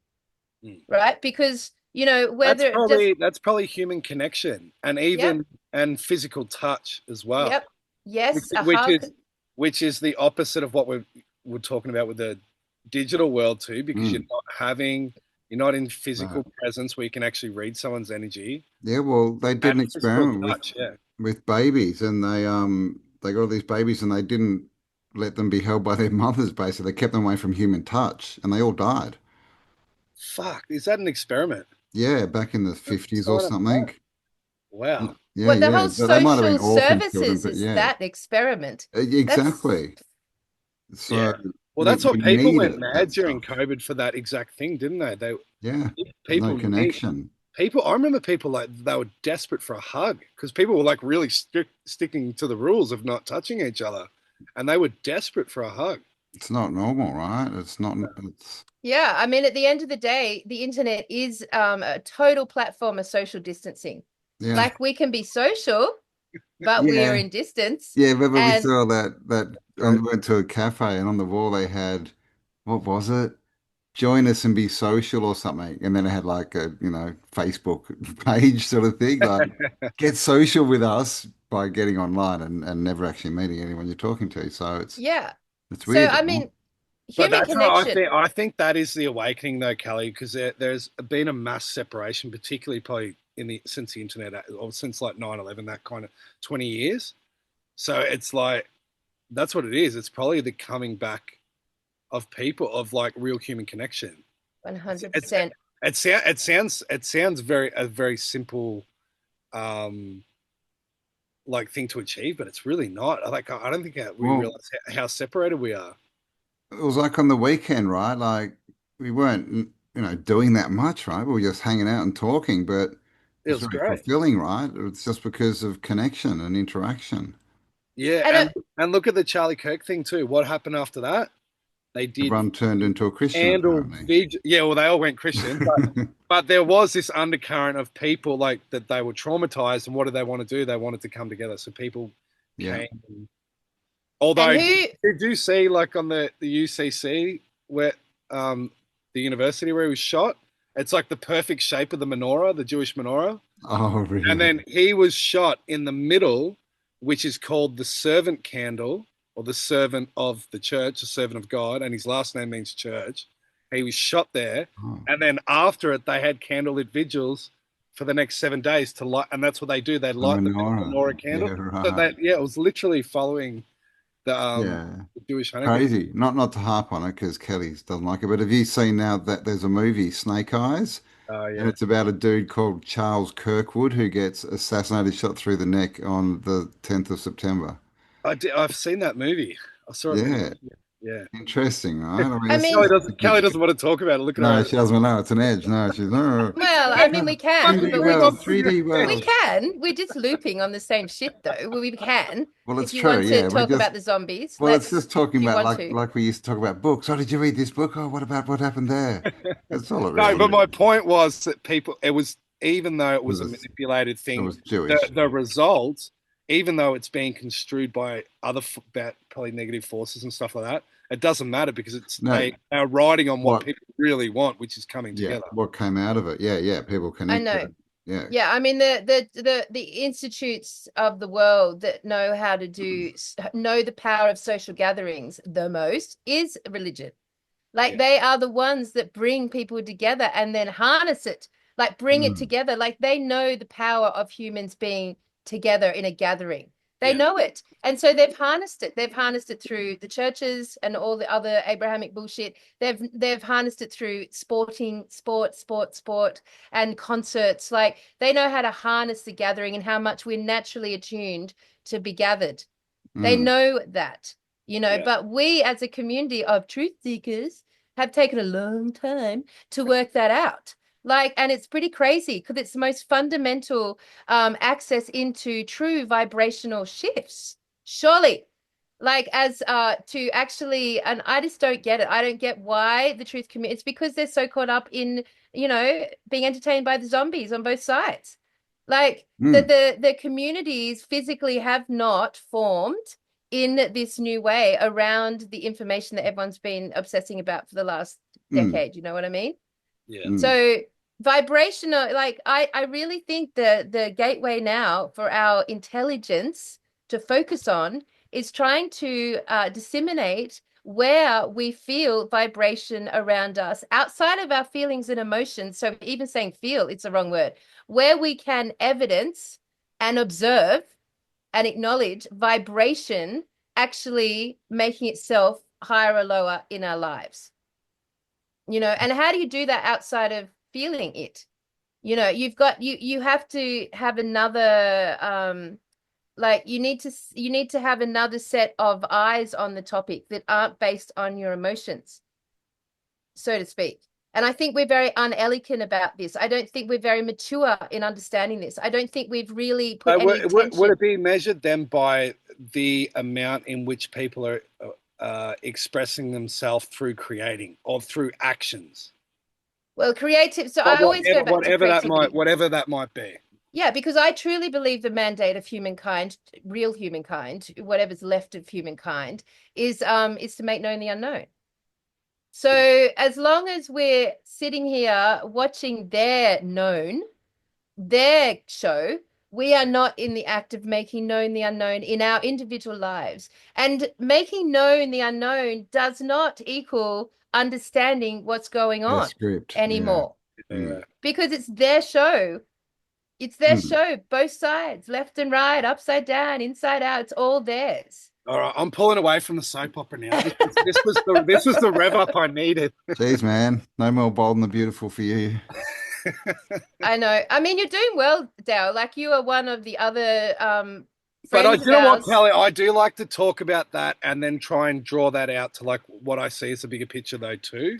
mm. right? Because, whether it just, That's probably human connection and yep, even and physical touch as well, yep, which yes, a which hug. is which is the opposite of what we're talking about with the digital world too, because Mm. you're not in Right. physical presence where you can actually read someone's energy Yeah, well, they did an and physical experiment touch. Yeah. with babies, and they got all these babies, and they didn't let them be held by their mothers. Basically, they kept them away from human touch, and they all died. Fuck, is that an experiment? Yeah, back in the What 50s or sign of something. that? Wow. Yeah, What the yeah. whole They might have been social orphan children, services but is yeah, that experiment. That's exactly. So Yeah. Well, that's you what people need went it, mad that during stuff. COVID for that exact thing, didn't they? Yeah, no People need connection. people. I remember people like they were desperate for a hug because people were like really sticking to the rules of not touching each other, and they were desperate for a hug. It's not normal, right? It's not. It's Yeah, I mean, at the end of the day, the internet is a total platform of social distancing. yeah, Like we can be social, but we are yeah, in distance. yeah. Remember we And saw that Right. went to a cafe, and on the wall they had, what was it? Join us and be social or something. And then it had like a, Facebook page sort of thing, like get social with us by getting online and never actually meeting anyone you're talking to. So yeah. it's So, weird, I right? mean, But human that's how connection. I think that is the awakening, though, Kelly, because there's been a mass separation, particularly probably since the internet or since like 9/11, that kind of 20 years. So it's like That's what it is. It's probably the coming back of people, of like real human connection. It's 100%. it sounds very a very simple um like thing to achieve, but it's really not. Like I don't think that we Well, realize how separated we are. it was like on the weekend, right? Like we weren't, doing that much, right? We were just hanging out and talking, but It it's was very great. fulfilling, right? It's just because of connection and interaction. Yeah, And and look at the Charlie Kirk thing too. What happened after that? They did Everyone turned into a Christian, candle apparently. vigil. Yeah, well, they all went Christian, but there was this undercurrent of people like that they were traumatized, and what did they want to do? They wanted to come together. So people Yeah. came. Although, and who did you see like on the UCC where the university where he was shot? It's like the perfect shape of the menorah, the Jewish menorah. Oh, And really? then he was shot in the middle, which is called the servant candle or the servant of the church, the servant of God, and his last name means church. He was shot there. Oh, And then after it, they had candlelit vigils for the next 7 days to light, and that's what they do. They the light the menorah. menorah Yeah, candle. So right. that yeah, it was literally following Yeah. the Jewish Hanukkah. Crazy. Not to harp on it because Kelly doesn't like it, but have you seen now that there's a movie, Snake Eyes? Oh And yeah, it's about a dude called Charles Kirkwood who gets assassinated, shot through the neck on the 10th of September. I've seen that movie. I saw it many Yeah, years ago. Yeah. interesting, right? I mean, I it's mean, just a Kelly good. doesn't want to talk about it. Look at No, her. she doesn't know. It's an edge. No, she's no. well, I mean, we can, 2D but we're world, just 3D we world. can. We're just looping on the same shit, though. We can. Well, it's If you true. want to Yeah, we talk just about the zombies, well, it's let's. just talking If you about want like to. like we used to talk about books. Oh, did you read this book? Oh, what about what happened there? That's all it No, really but is. my point was that people, it was, even though it It was a was manipulated it thing, was Jewish. the result, even though it's being construed by other probably negative forces and stuff like that, it doesn't matter because it's No, they are riding on what what? people really want, which is coming Yeah, together. what came out of it? Yeah, yeah. People I connected. know. Yeah. Yeah, I mean the institutes of the world that know how to know the power of social gatherings the most is religion. Like Yeah, they are the ones that bring people together and then harness it, like bring it Mm, together. Like they know the power of humans being together in a gathering. They yeah, know it. And so they've harnessed it. They've harnessed it through the churches and all the other Abrahamic bullshit. They've harnessed it through sport, and concerts. Like they know how to harness the gathering and how much we're naturally attuned to be gathered. They mm, know that, yeah, but we as a community of truth seekers have taken a long time to work that out. Like, and it's pretty crazy because it's the most fundamental access into true vibrational shifts. Surely, like as to actually, and I just don't get it. I don't get why the truth community. It's because they're so caught up in, being entertained by the zombies on both sides. Like mm, the communities physically have not formed in this new way around the information that everyone's been obsessing about for the last mm, decade. You know what I mean? yeah, mm, So vibrational, like I really think the gateway now for our intelligence to focus on is trying to disseminate where we feel vibration around us outside of our feelings and emotions. So even saying feel, it's the wrong word. Where we can evidence and observe and acknowledge vibration actually making itself higher or lower in our lives. And how do you do that outside of feeling it? You've got you have to have another like you need to have another set of eyes on the topic that aren't based on your emotions, so to speak. And I think we're very unelegant about this. I don't think we're very mature in understanding this. I don't think we've really put so any would attention. it be measured then by the amount in which people are expressing themselves through creating or through actions? Well, creative. So But I always go back to creativity. whatever that might be. Yeah, because I truly believe the mandate of humankind, real humankind, whatever's left of humankind, is to make known the unknown. Yeah, So as long as we're sitting here watching their show, we are not in the act of making known the unknown in our individual lives. And making known the unknown does not equal understanding what's going their on script. Yeah. anymore Mm, yeah. because it's their show. It's their mm. show, both sides, left and right, upside down, inside out. It's all theirs. All right, I'm pulling away from the soap opera now. This was the rev up I needed. Jeez, man, no more Bold and the Beautiful for you. I know. I mean, you're doing well, Dale. Like you are one of the other But friends you of know what, ours. Kelly? I do like to talk about that and then try and draw that out to like what I see as a bigger picture, though, too.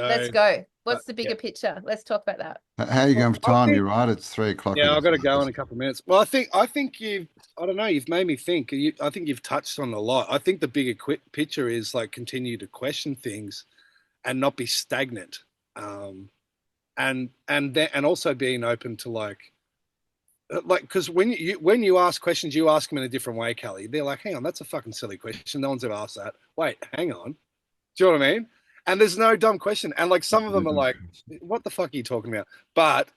Let's So, go. uh, What's the yeah. bigger picture? Let's talk about that. How are you Well, going for I time? think, You're right. It's 3 o'clock yeah, with I've us. got to go in a couple of minutes. Well, I think I don't know. You've made me think. I think you've touched on a lot. I think the bigger picture is like continue to question things and not be stagnant, and also being open to like because when you ask questions, you ask them in a different way, Kelly. They're like, hang on, that's a fucking silly question. No one's ever asked that. Wait, hang on. Do you know what I mean? And there's no dumb question. And like some of them are like, what the fuck are you talking about? But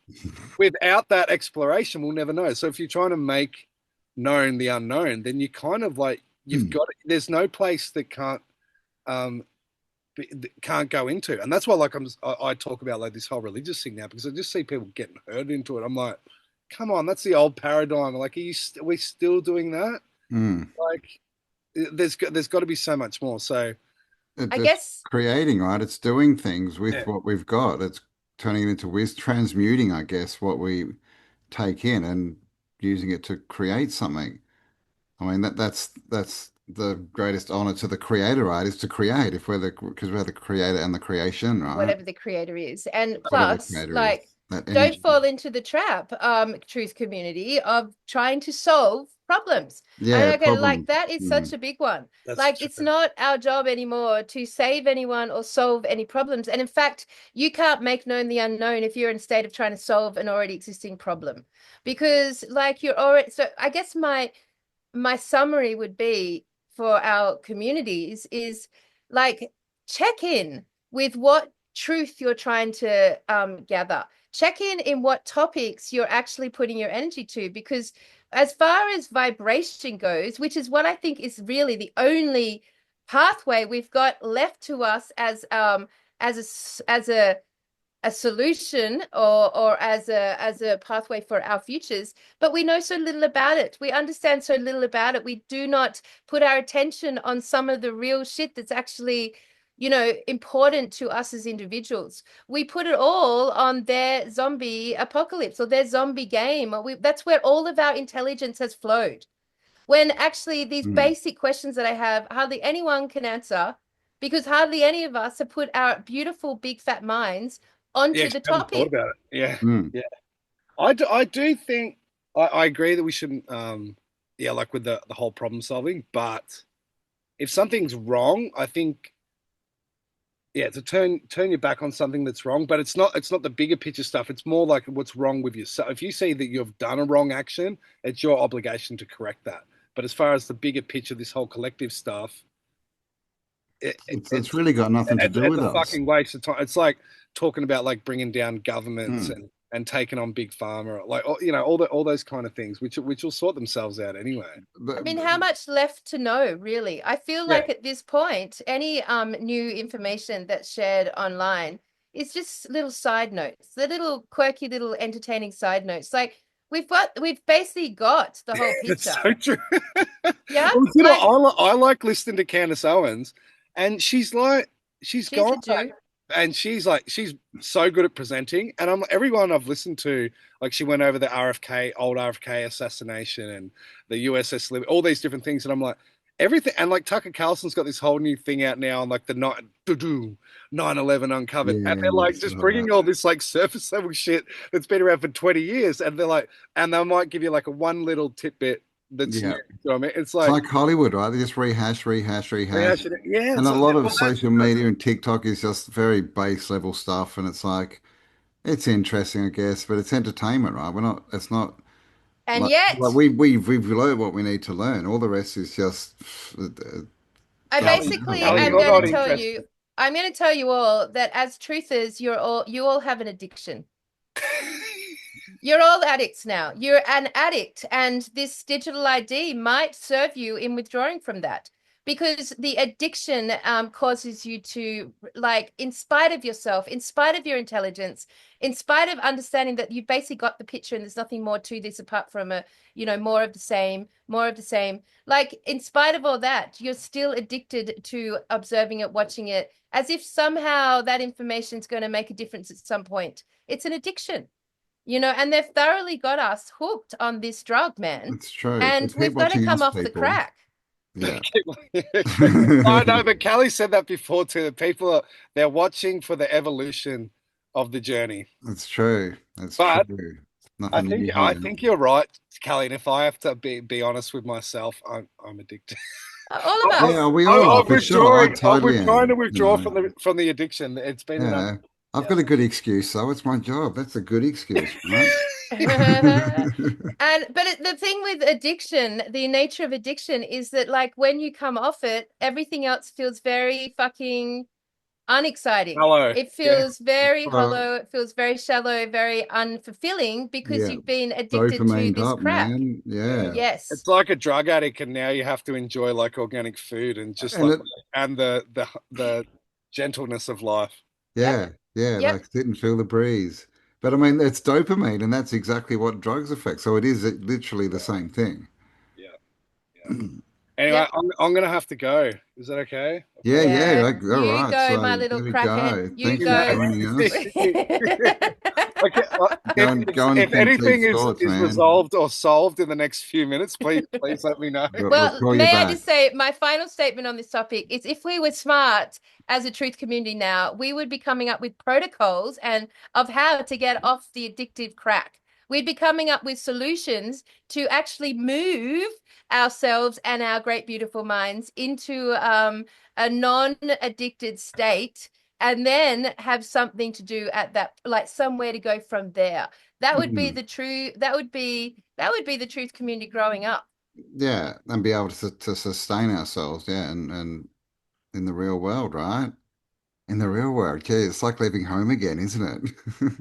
without that exploration, we'll never know. So if you're trying to make known the unknown, then you kind of like you've got there's no place that um can't go into, and that's why like I talk about like this whole religious thing now because I just see people getting hurt into it. I'm like, come on, that's the old paradigm. Like, are we still doing that? Mm. Like, there's got to be so much more. So It, I it's guess creating, right? It's doing things with yeah, what we've got. It's turning it into transmuting, I guess, what we take in and using it to create something. I mean, that's the greatest honor to the creator, right? Is to create if because we're the creator and the creation, right? whatever the creator is. And Whatever the plus, creator is, like, that don't energy. fall into the trap, truth community, of trying to solve problems. Yeah, And okay, like problem. that is such Mm. a big one. that's Like, it's true. not our job anymore to save anyone or solve any problems. And in fact, you can't make known the unknown if you're in a state of trying to solve an already existing problem. Because like you're already, so I guess my summary would be for our communities is like check in with what truth you're trying to gather. Check in what topics you're actually putting your energy to, because as far as vibration goes, which is what I think is really the only pathway we've got left to us as a solution or as a pathway for our futures, but we know so little about it. We understand so little about it. We do not put our attention on some of the real shit that's actually, important to us as individuals. We put it all on their zombie apocalypse or their zombie game. That's where all of our intelligence has flowed. When actually these Mm. basic questions that I have, hardly anyone can answer, because hardly any of us have put our beautiful big fat minds Yeah, onto you the haven't thought topic. about it. Yeah, Mm. yeah. I do think I agree that we shouldn't yeah, like with the whole problem solving, but if something's wrong, I think yeah, to turn your back on something that's wrong, but it's not the bigger picture stuff. It's more like what's wrong with yourself. If you see that you've done a wrong action, it's your obligation to correct that. But as far as the bigger picture, this whole collective stuff, it, it, It's it's really got nothing to do it's with a us. fucking waste of time. It's like talking about like bringing down governments Mm. and taking on big pharma, like all those kind of things, which will sort themselves out anyway. I But, mean, how much left to know, really? I feel Yeah, like at this point, any new information that's shared online is just little side notes, the little quirky little entertaining side notes. Like we've basically got the whole it's picture. so true. Yeah, Well, like I like listening to Candace Owens, and she's she's gone a back, Jew. and she's so good at presenting. And everyone I've listened to, like she went over the old RFK assassination and the USS Liberty, all these different things, and I'm like everything. And like Tucker Carlson's got this whole new thing out now on like the 9/11 uncovered, and yeah, they're I like just saw that. bringing all this like surface level shit that's been around for 20 years, and they're like, and they might give you like a one little tidbit that's new. Yeah. You know what I mean? It's It's like like Hollywood, right? They just rehash, rehash, rehash. rehashing it. Yeah, And it's a like, lot of well, social media and TikTok is just very base level stuff. And it's like, it's interesting, I guess, but it's entertainment, right? It's not And like yet, we've learned what we need to learn. All the rest is just I doesn't Kelly, matter, basically Kelly, really. I'm you're going to not tell interested. you, I'm going to tell you all that as truthers, you all have an addiction. You're all addicts now. You're an addict, and this digital ID might serve you in withdrawing from that. because the addiction causes you to, like, in spite of yourself, in spite of your intelligence, in spite of understanding that you basically got the picture and there's nothing more to this apart from more of the same, more of the same. Like, in spite of all that, you're still addicted to observing it, watching it, as if somehow that information is going to make a difference at some point. It's an addiction, and they've thoroughly got us hooked on this drug, man. It's true. They And keep we've got to watching come us, off the people. crack. Yeah. I know, but Callie said that before too. The people they're watching for the evolution of the journey. It's true. It's But true. I Nothing think new I here. think you're right, Callie. And if I have to be honest with myself, I'm addicted. All of Yeah, us. we all are I'm for sure. I withdrawing. totally Trying to am. withdraw from the addiction. It's been enough. Yeah. I've Yeah. got a good excuse, though. It's my job. That's a good excuse, right? The thing with addiction, the nature of addiction is that, like, when you come off it, everything else feels very fucking unexciting. Hello. It Yeah. feels very Well, hollow. It feels very shallow, very unfulfilling because yeah. you've been addicted to Dopamined this up, crack. man. Yeah. Yeah. It's Yes. like a drug addict, and now you have to enjoy like organic food and just And like it, and the gentleness of life. Yep. yeah, yeah, Yep. like sit and feel the breeze. But I mean, it's dopamine, and that's exactly what drugs affect. So it is literally the same thing. Yeah. Yeah. Anyway, Yep. I'm gonna have to go. Is that okay? I've Yeah, got a yeah. Yeah. Like, all You right. go, So my little there we crackhead. go. You Thanks for go. joining us. Okay, Go and if think deep anything thoughts, is man. resolved or solved in the next few minutes, please let me know. We'll Well, call you may I back. just say my final statement on this topic is, if we were smart as a truth community now, we would be coming up with protocols and of how to get off the addictive crack. We'd be coming up with solutions to actually move ourselves and our great, beautiful minds into a non-addicted state, and then have something to do at that, like somewhere to go from there. That would be Mm. the true, that would be the truth community growing up. Yeah, and be able to sustain ourselves, yeah, and in the real world, right? In the real world, yeah, it's like leaving home again, isn't it?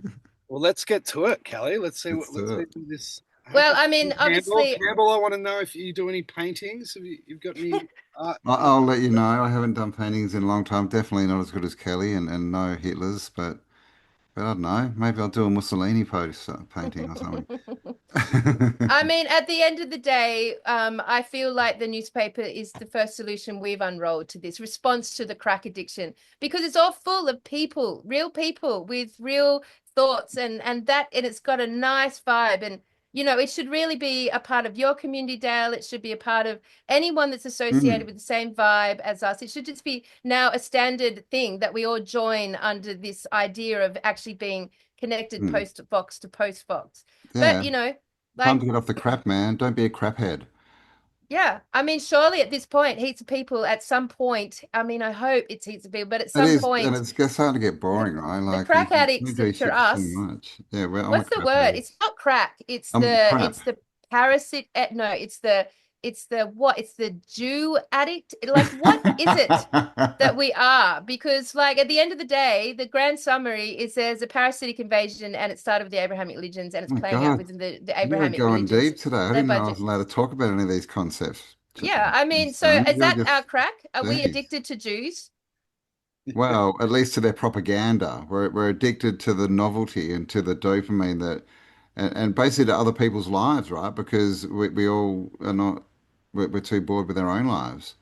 Well, let's get to it, Kelly. Let's Let's do see it. this Well, happen. I mean, obviously, Campbell, I want to know if you do any paintings. You've got any art? I'll let you know. I haven't done paintings in a long time. Definitely not as good as Kelly and no Hitler's, but I don't know. Maybe I'll do a Mussolini pose painting or something. I mean, at the end of the day, I feel like the newspaper is the first solution we've unrolled to this response to the crack addiction, because it's all full of people, real people with real thoughts, and it's got a nice vibe. And it should really be a part of your community, Dale. It should be a part of anyone that's associated Mm, with the same vibe as us. It should just be now a standard thing that we all join under this idea of actually being connected mm. Postbox to Postbox. But Yeah, time like, to get off the crap, man. Don't be a craphead. yeah, I mean, surely at this point, heaps of people at some point, I mean, I hope it's heaps of people, but at It some is, and point, it's starting to get the, boring, right? the Like crack you addicts do that are shit for so us, much. Yeah, well, I'm a what's the word? craphead. It's not crack. It's I'm the crap. it's the parasite. No, it's the what? It's the Jew addict. Like, what is it that we are? Because, like, at the end of the day, the grand summary is there's a parasitic invasion, and it started with the Abrahamic religions, and it's My playing out God, within the you are Abrahamic going religions deep today. I led didn't by know I was allowed to talk about any of these concepts. Yeah, I mean, so Son, is you're that our just, crack? Are we geez. addicted to Jews? Well, at least to their propaganda. We're addicted to the novelty and to the dopamine and basically to other people's lives, right? Because we all are not, we're too bored with our own lives.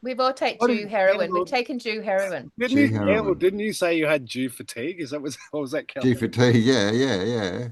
We've all taken What Jew is heroin. We've Campbell? taken Jew heroin. G heroin. Didn't you say you had Jew fatigue? Is that was what was that, Kelly? G for T. Yeah, yeah, yeah.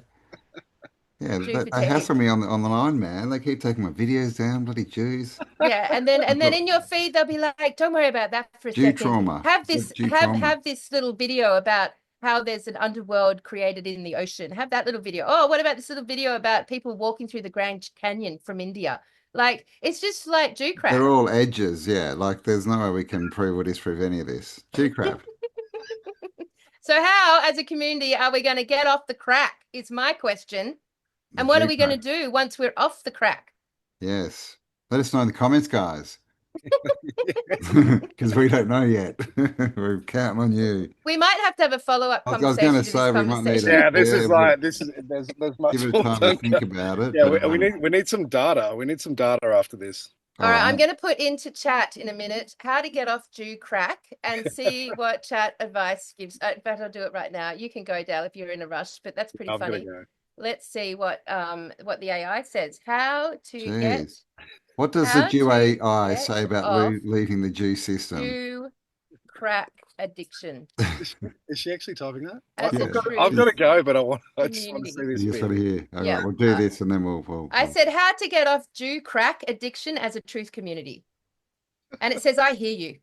Yeah, Jew they hassle fatigue. me on the line, man. They keep taking my videos down, bloody Jews. Yeah, and then I've and then got in your feed they'll be like, "Don't worry about that for a Jew second. trauma. Have That's this Jew have trauma. have this little video about how there's an underworld created in the ocean. Have that little video. Oh, what about this little video about people walking through the Grand Canyon from India? Like, it's just like Jew They're crap. all edges, yeah. Like there's no way we can prove or disprove any of this. Jew crap. So how, as a community, are we going to get off the crack? Is my question. And what are Jew we going to crap. do once we're off the crack? Yes. Let us know in the comments, guys. Because we don't know yet. We're counting on you. We might have to have a follow-up I was going to conversation to this say we might need conversation. a Yeah, this yeah, is but like there's give much it more time to to think about it. Yeah, But we need some data. We need some data after this. All All right, I'm right. going to put into chat in a minute how to get off Jew crack and see what chat advice gives. In fact, I'll do it right now. You can go, Dale, if you're in a rush, but that's pretty I've got to funny. go. Let's see what the AI says. Jeez. What does the How Jew to AI get say about off leaving the Jew system? Jew crack addiction Is she actually typing that? as a Yeah. I've got truth to go, but I just want to see community. this You just bit. got to hear. All right, Yeah. we'll do this and then we'll. I said how to get off Jew crack addiction as a truth community. And it says, I hear you.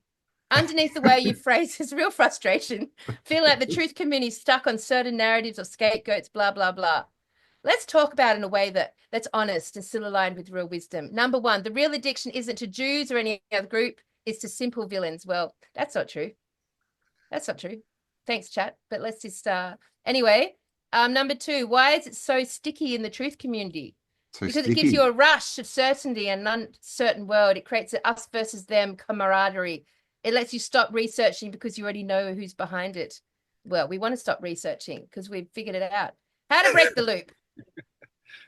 Underneath the way you phrase is real frustration. Feel like the truth community stuck on certain narratives or scapegoats, blah, blah, blah. Let's talk about it in a way that's honest and still aligned with real wisdom. Number one, the real addiction isn't to Jews or any other group. It's to simple villains. Well, that's not true. That's not true. Thanks, chat. But let's just anyway. Number two, why is it so sticky in the truth community? So Because it gives you sticky. a rush of certainty in an uncertain world. It creates an us versus them camaraderie. It lets you stop researching because you already know who's behind it. Well, we want to stop researching because we've figured it out. How to break the loop.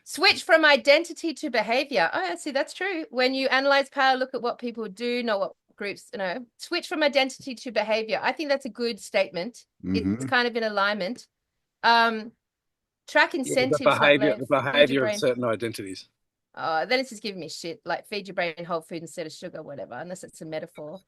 Switch from identity to behavior. Oh, I see, that's true. When you analyze power, look at what people do, not what groups, switch from identity to behavior. I think that's a good statement. It's Mm-hmm. kind of in alignment. Track Yeah, incentives, not blame. the Feed your behavior of brain. certain identities. Then it's just giving me shit, like feed your brain whole food instead of sugar, whatever, unless it's a metaphor.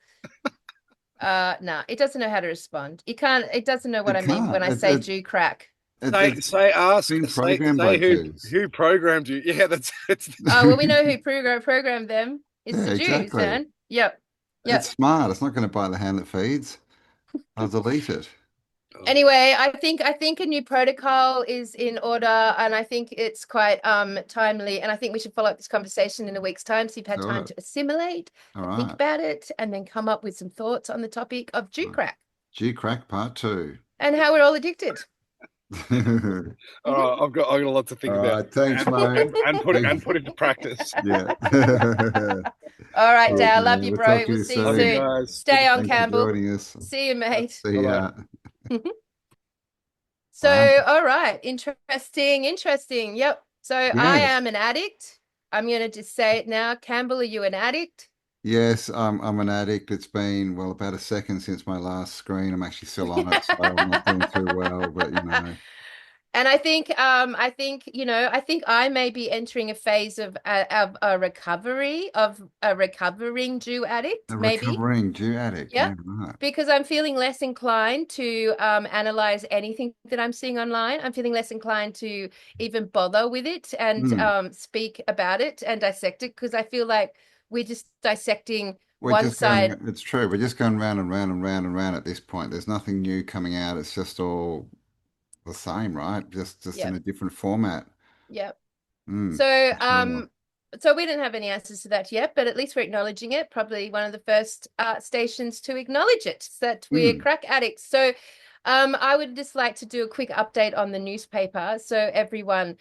Nah, it doesn't know how to respond. It doesn't know what It I mean when can't. I say Jew crack. It's been programmed by Say Jews. who programmed you. Yeah, that's it's. Oh, well, we know who programmed them. It's Yeah, the Jews, exactly. man. Yep. It's Yep. smart. It's not going to bite the hand that feeds. I'll delete it. Anyway, I think a new protocol is in order, and I think it's quite timely. And I think we should follow up this conversation in a week's time, so you've had time Sure. to assimilate All and think right. about it, and then come up with some thoughts on the topic of Jew crack G crack part 2. and how we're all addicted. All right, I've got a lot to think All about right. Thanks, mate. and put into practice. Yeah. All right, Good, Dale. Love man. you, We'll bro. talk to We'll you see you Love you soon. soon. guys. Stay on, Thanks for Campbell. joining us. See you, mate. See Bye-bye. ya. So, Wow. all right. Interesting. Yep. So I Yes. am an addict. I'm going to just say it now. Campbell, are you an addict? Yes, I'm an addict. It's been, well, about a second since my last screen. I'm actually still on it, so I'm not doing too well, but And I think I may be entering a phase of a recovery of a recovering Jew addict, a maybe. recovering Jew addict. Yeah. Yeah, right. Because I'm feeling less inclined to analyze anything that I'm seeing online. I'm feeling less inclined to even bother with it and Hmm. speak about it and dissect it because I feel like we're just dissecting We're one just going, side. it's true. We're just going round and round and round and round at this point. There's nothing new coming out. It's just all the same, right? Just in Yep. a different format. Yep. Mm, So, for sure. so we didn't have any answers to that yet, but at least we're acknowledging it. Probably one of the first stations to acknowledge it, that we're Mm. crack addicts. So, I would just like to do a quick update on the newspaper. So everyone,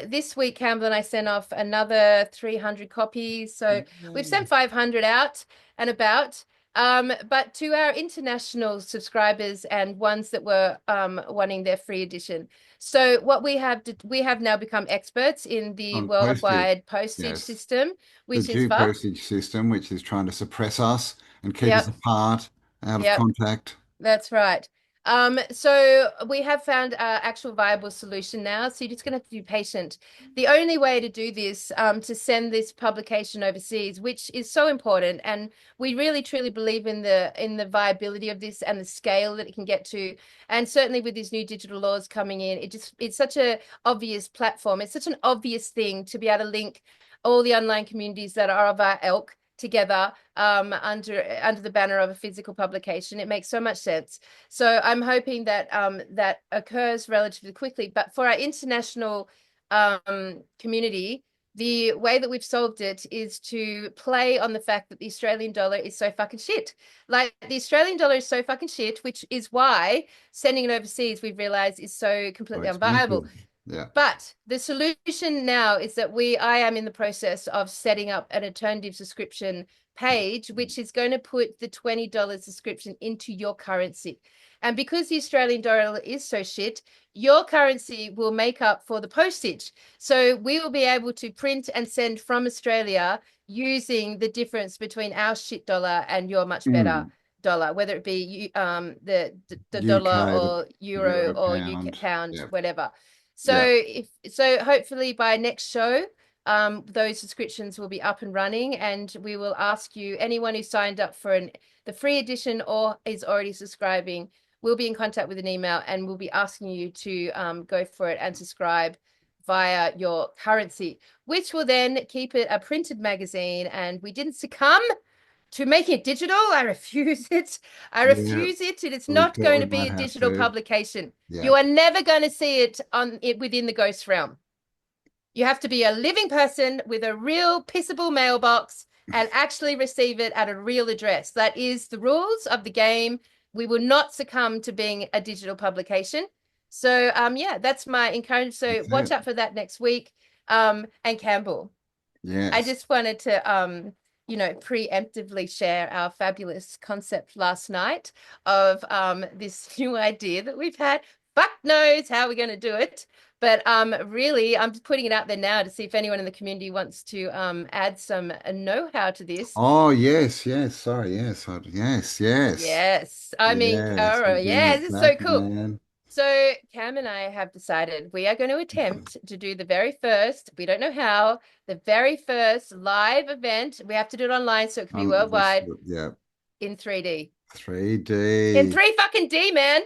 this week, Campbell and I sent off another 300 copies. So we've sent 500 out and about. But to our international subscribers and ones that were wanting their free edition. So what we have now become experts in the On postage. worldwide postage Yes. system, The which is Jew fucked. postage system, which is trying to suppress us and keep us Yep, apart, out of yep. contact. That's right. So we have found an actual viable solution now. So you're just going to have to be patient. The only way to do this, to send this publication overseas, which is so important, and we really truly believe in the viability of this and the scale that it can get to. And certainly with these new digital laws coming in, it's such a obvious platform. It's such an obvious thing to be able to link all the online communities that are of our ilk together under the banner of a physical publication. It makes so much sense. So I'm hoping that that occurs relatively quickly. But for our international community, the way that we've solved it is to play on the fact that the Australian dollar is so fucking shit. Like the Australian dollar is so fucking shit, which is why sending it overseas, we've realized, is so So completely unviable. expensive. Yeah. But the solution now is that I am in the process of setting up an alternative subscription page, which is going to put the $20 subscription into your currency. And because the Australian dollar is so shit, your currency will make up for the postage. So we will be able to print and send from Australia using the difference between our shit dollar and your much better Mm. dollar, whether it be the dollar UK, the or euro euro, or UK pound. pound, Yeah. whatever. So Yeah. hopefully by next show, those subscriptions will be up and running, and we will ask you, anyone who signed up for the free edition or is already subscribing, we'll be in contact with an email, and we'll be asking you to go for it and subscribe via your currency, which will then keep it a printed magazine. And we didn't succumb to making it digital. I refuse it. I Yeah. refuse it. It is We not thought going we to be might a have digital to. publication. Yeah. You are never going to see it on it within the ghost realm. You have to be a living person with a real pissable mailbox and actually receive it at a real address. That is the rules of the game. We will not succumb to being a digital publication. So yeah, that's my encouragement. So That's watch it. out for that next week. And Campbell, I Yes. just wanted to preemptively share our fabulous concept last night of this new idea that we've had. Fuck knows how we're going to do it. But really, I'm just putting it out there now to see if anyone in the community wants to add some know-how to this. Oh, yes, yes. Sorry, yes. Yes, yes. Yes, I mean, Yes. oh We're getting yeah, it this is so cracking, cool. man. So Cam and I have decided we are going to attempt to do the very first, we don't know how, the very first live event. We have to do it online so it can be This, worldwide yeah. in 3D. In 3D. 3 fucking D, man.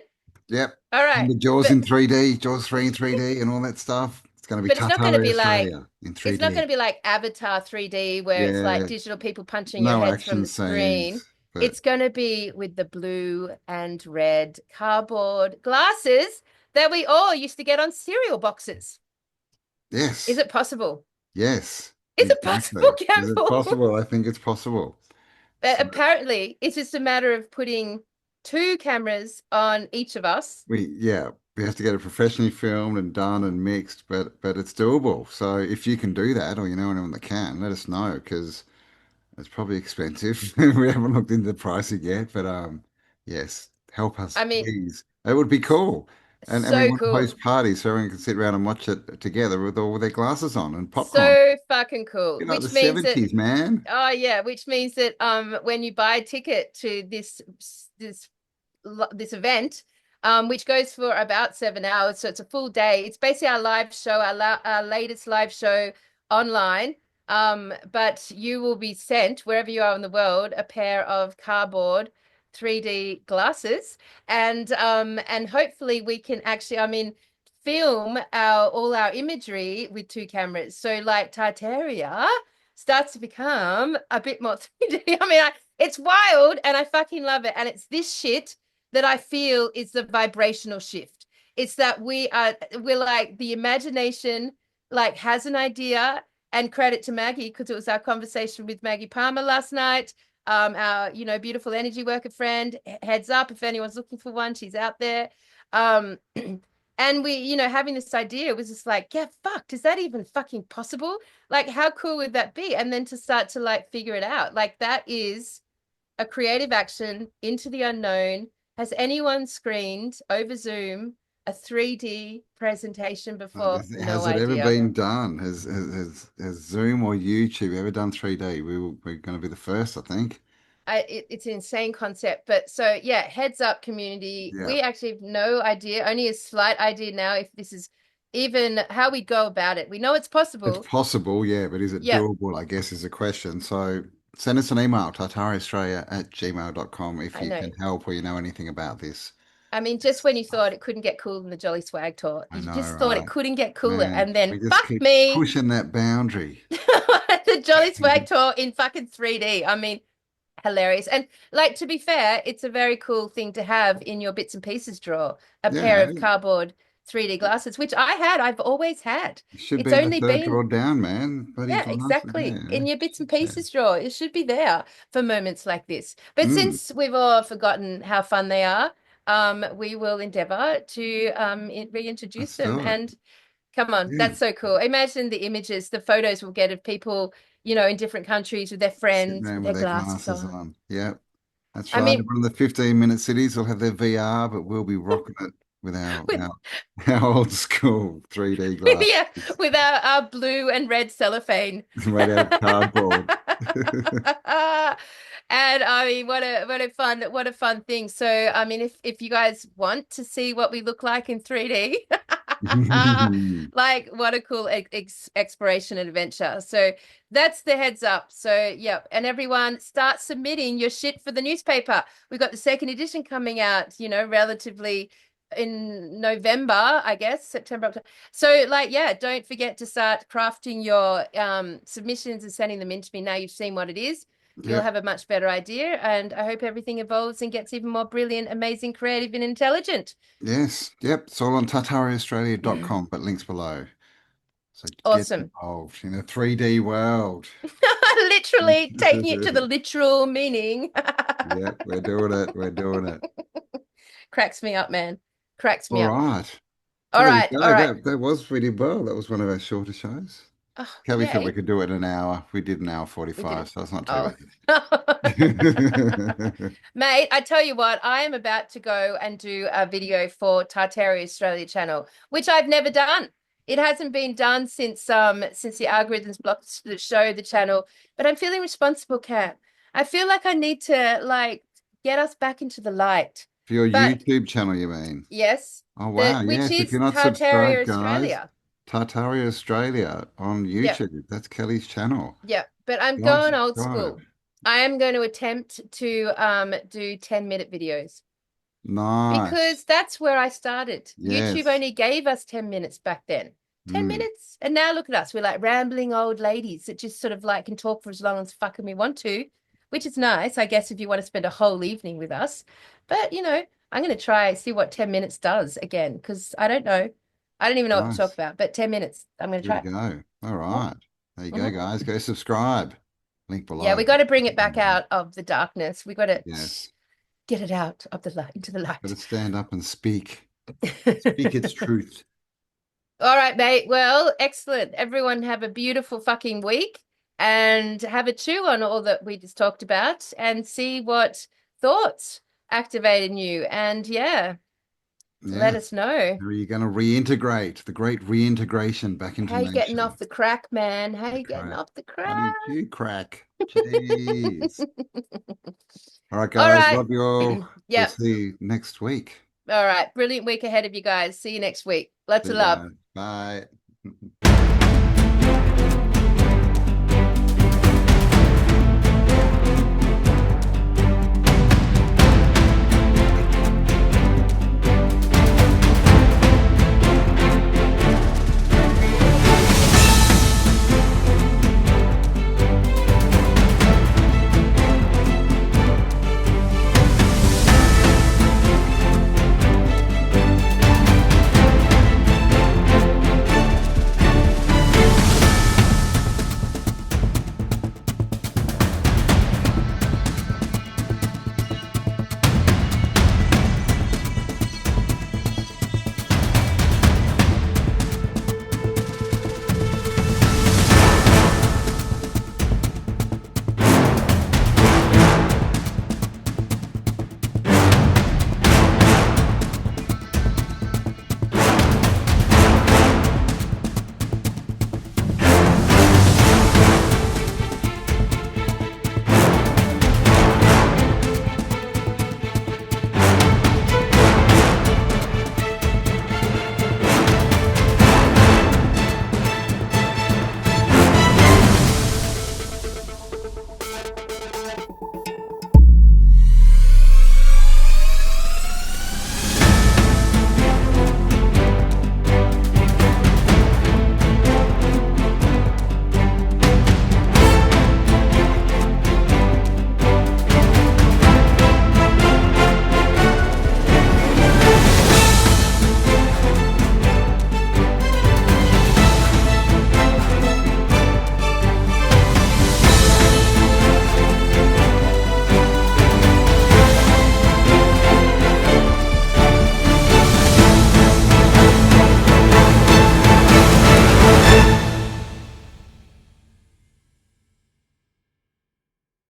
Yep. All right. The Jaws But in 3D, Jaws 3 in 3D, and all that stuff. It's going to be but it's not going to Tartaria, be like Australia in it's not 3D. going to be like Avatar 3D where it's like Yeah. digital people punching your No heads from action the screen. scenes, but It's going to be with the blue and red cardboard glasses that we all used to get on cereal boxes. Is yes. it possible? Yes. Is it Exactly. possible, Is it Campbell? possible? I think it's possible. So Apparently, it's just a matter of putting 2 cameras on each of us. we have to get it professionally filmed and done and mixed, but it's doable. So if you can do that, or you know anyone that can, let us know because it's probably expensive. We haven't looked into the pricing yet, but yes, help us, I mean, please. It would be cool. And we so want to host cool. parties so everyone can sit around and watch it together with all their glasses on and popcorn. So fucking cool. Be like the Which means that 70s, man. Oh yeah, which means that when you buy a ticket to this this event, which goes for about 7 hours, so it's a full day. It's basically our live show, our latest live show online. But you will be sent wherever you are in the world a pair of cardboard 3D glasses, and hopefully we can actually, I mean, film all our imagery with 2 cameras. So like Tartaria starts to become a bit more 3D. I mean, it's wild and I fucking love it. And it's this shit that I feel is the vibrational shift. It's that we're like the imagination like has an idea, and credit to Maggie because it was our conversation with Maggie Palmer last night. Our beautiful energy worker friend. Heads up if anyone's looking for one, she's out there. Um, and we, having this idea was just like, yeah, fuck, is that even fucking possible? Like, how cool would that be? And then to start to like figure it out, like that is a creative action into the unknown. Has anyone screened over Zoom a 3D presentation before? No Has it ever idea. been done? Has Zoom or YouTube ever done 3D? We're going to be the first, I think. It's an insane concept. But so yeah, heads up, community. Yeah. We actually have no idea, only a slight idea now if this is even how we go about it. We know it's It's possible. possible, yeah, but is it Yep, doable, I guess is a question. So send us an email, tartariaustralia@gmail.com if I you know. can help or you know anything about this. I mean, just when you thought it couldn't get cooler than the Jolly Swag Tour, I you know, just thought it right? couldn't get cooler, Man, and then we just fuck keep me, pushing that boundary. the Jolly Swag Tour in fucking 3D. I mean, hilarious. And like to be fair, it's a very cool thing to have in your bits and pieces drawer, a pair Yeah, of cardboard 3D glasses, which I've always had. it should It's be in the only third been drawer down, man. Bloody Yeah, glass, exactly. yeah. In your bits and pieces drawer. It should be there for moments like this. But Mm, since we've all forgotten how fun they are, we will endeavor to reintroduce let's them. do it. And come on, Yeah. that's so cool. Imagine the images, the photos we'll get of people, in different countries with their Sitting friends, around with with their their glasses glasses on. on. Yeah, that's I right. mean, One of the 15-minute cities will have their VR, but we'll be rocking it with our with our old school 3D yeah, glasses with our blue and red cellophane. made out of cardboard. And I mean, what a fun thing. So, I mean, if you guys want to see what we look like in 3D, like what a cool exploration and adventure. So that's the heads up. So, yeah, and everyone start submitting your shit for the newspaper. We've got the second edition coming out, relatively in November, I guess, September, October. So like, yeah, don't forget to start crafting your submissions and sending them in to me. Now you've seen what it is, you'll Yep. have a much better idea. And I hope everything evolves and gets even more brilliant, amazing, creative, and intelligent. Yes. Yep. It's all on tartariaaustralia.com, but links below. So get Awesome. involved in a 3D world. Literally taking it to the literal meaning. Yep, we're doing it. We're doing it. Cracks me up, man. Cracks me All up. right. All Well, there you right. All go. right. That was pretty well. That was one of our shorter shows. Oh, Kelly said we yay. could do it in an hour. We did an hour We 45, didn't. so it's not too Oh. bad. Mate, I tell you what, I am about to go and do a video for Tartaria Australia channel, which I've never done. It hasn't been done since the algorithms blocked the show, the channel. But I'm feeling responsible, Cam. I feel like I need to get us back into the light. For your But YouTube channel, you mean? yes, Oh, the wow. which Yes. If is you're not Tartaria subscribed, guys, Australia. Tartaria Australia on Yep. YouTube. That's Kelly's channel. Yeah, but I'm Go and going old subscribe. school. I am going to attempt to do 10-minute videos Nice. because that's where I started. YouTube Yes. only gave us 10 minutes back then. 10 Mm, minutes. And now look at us. We're like rambling old ladies that just sort of like can talk for as long as fucking we want to, which is nice, I guess, if you want to spend a whole evening with us. But, I'm going to try see what 10 minutes does again because I don't know. I don't even know what to talk nice. about, but 10 minutes. I'm going to Good to try. go. All Mhm, right. There you go, mhm. guys. Go subscribe. Link Yeah, below. we got to bring it back out of the darkness. We got to Yes. get it out of the light into the Got to light. stand up and speak. Speak its truth. All right, mate. Well, excellent. Everyone have a beautiful fucking week and have a chew on all that we just talked about and see what thoughts activate in you. And yeah, let Yes. us know. How are you going to reintegrate the great reintegration back into How you getting off nature? the crack, man? How The you getting crack. off the I crack? need you, crack. Jeez. All right, All guys. right. Love you all. We'll Yep. see you next week. All right. Brilliant week ahead of you guys. See you next week. Lots See of you love. guys. Bye.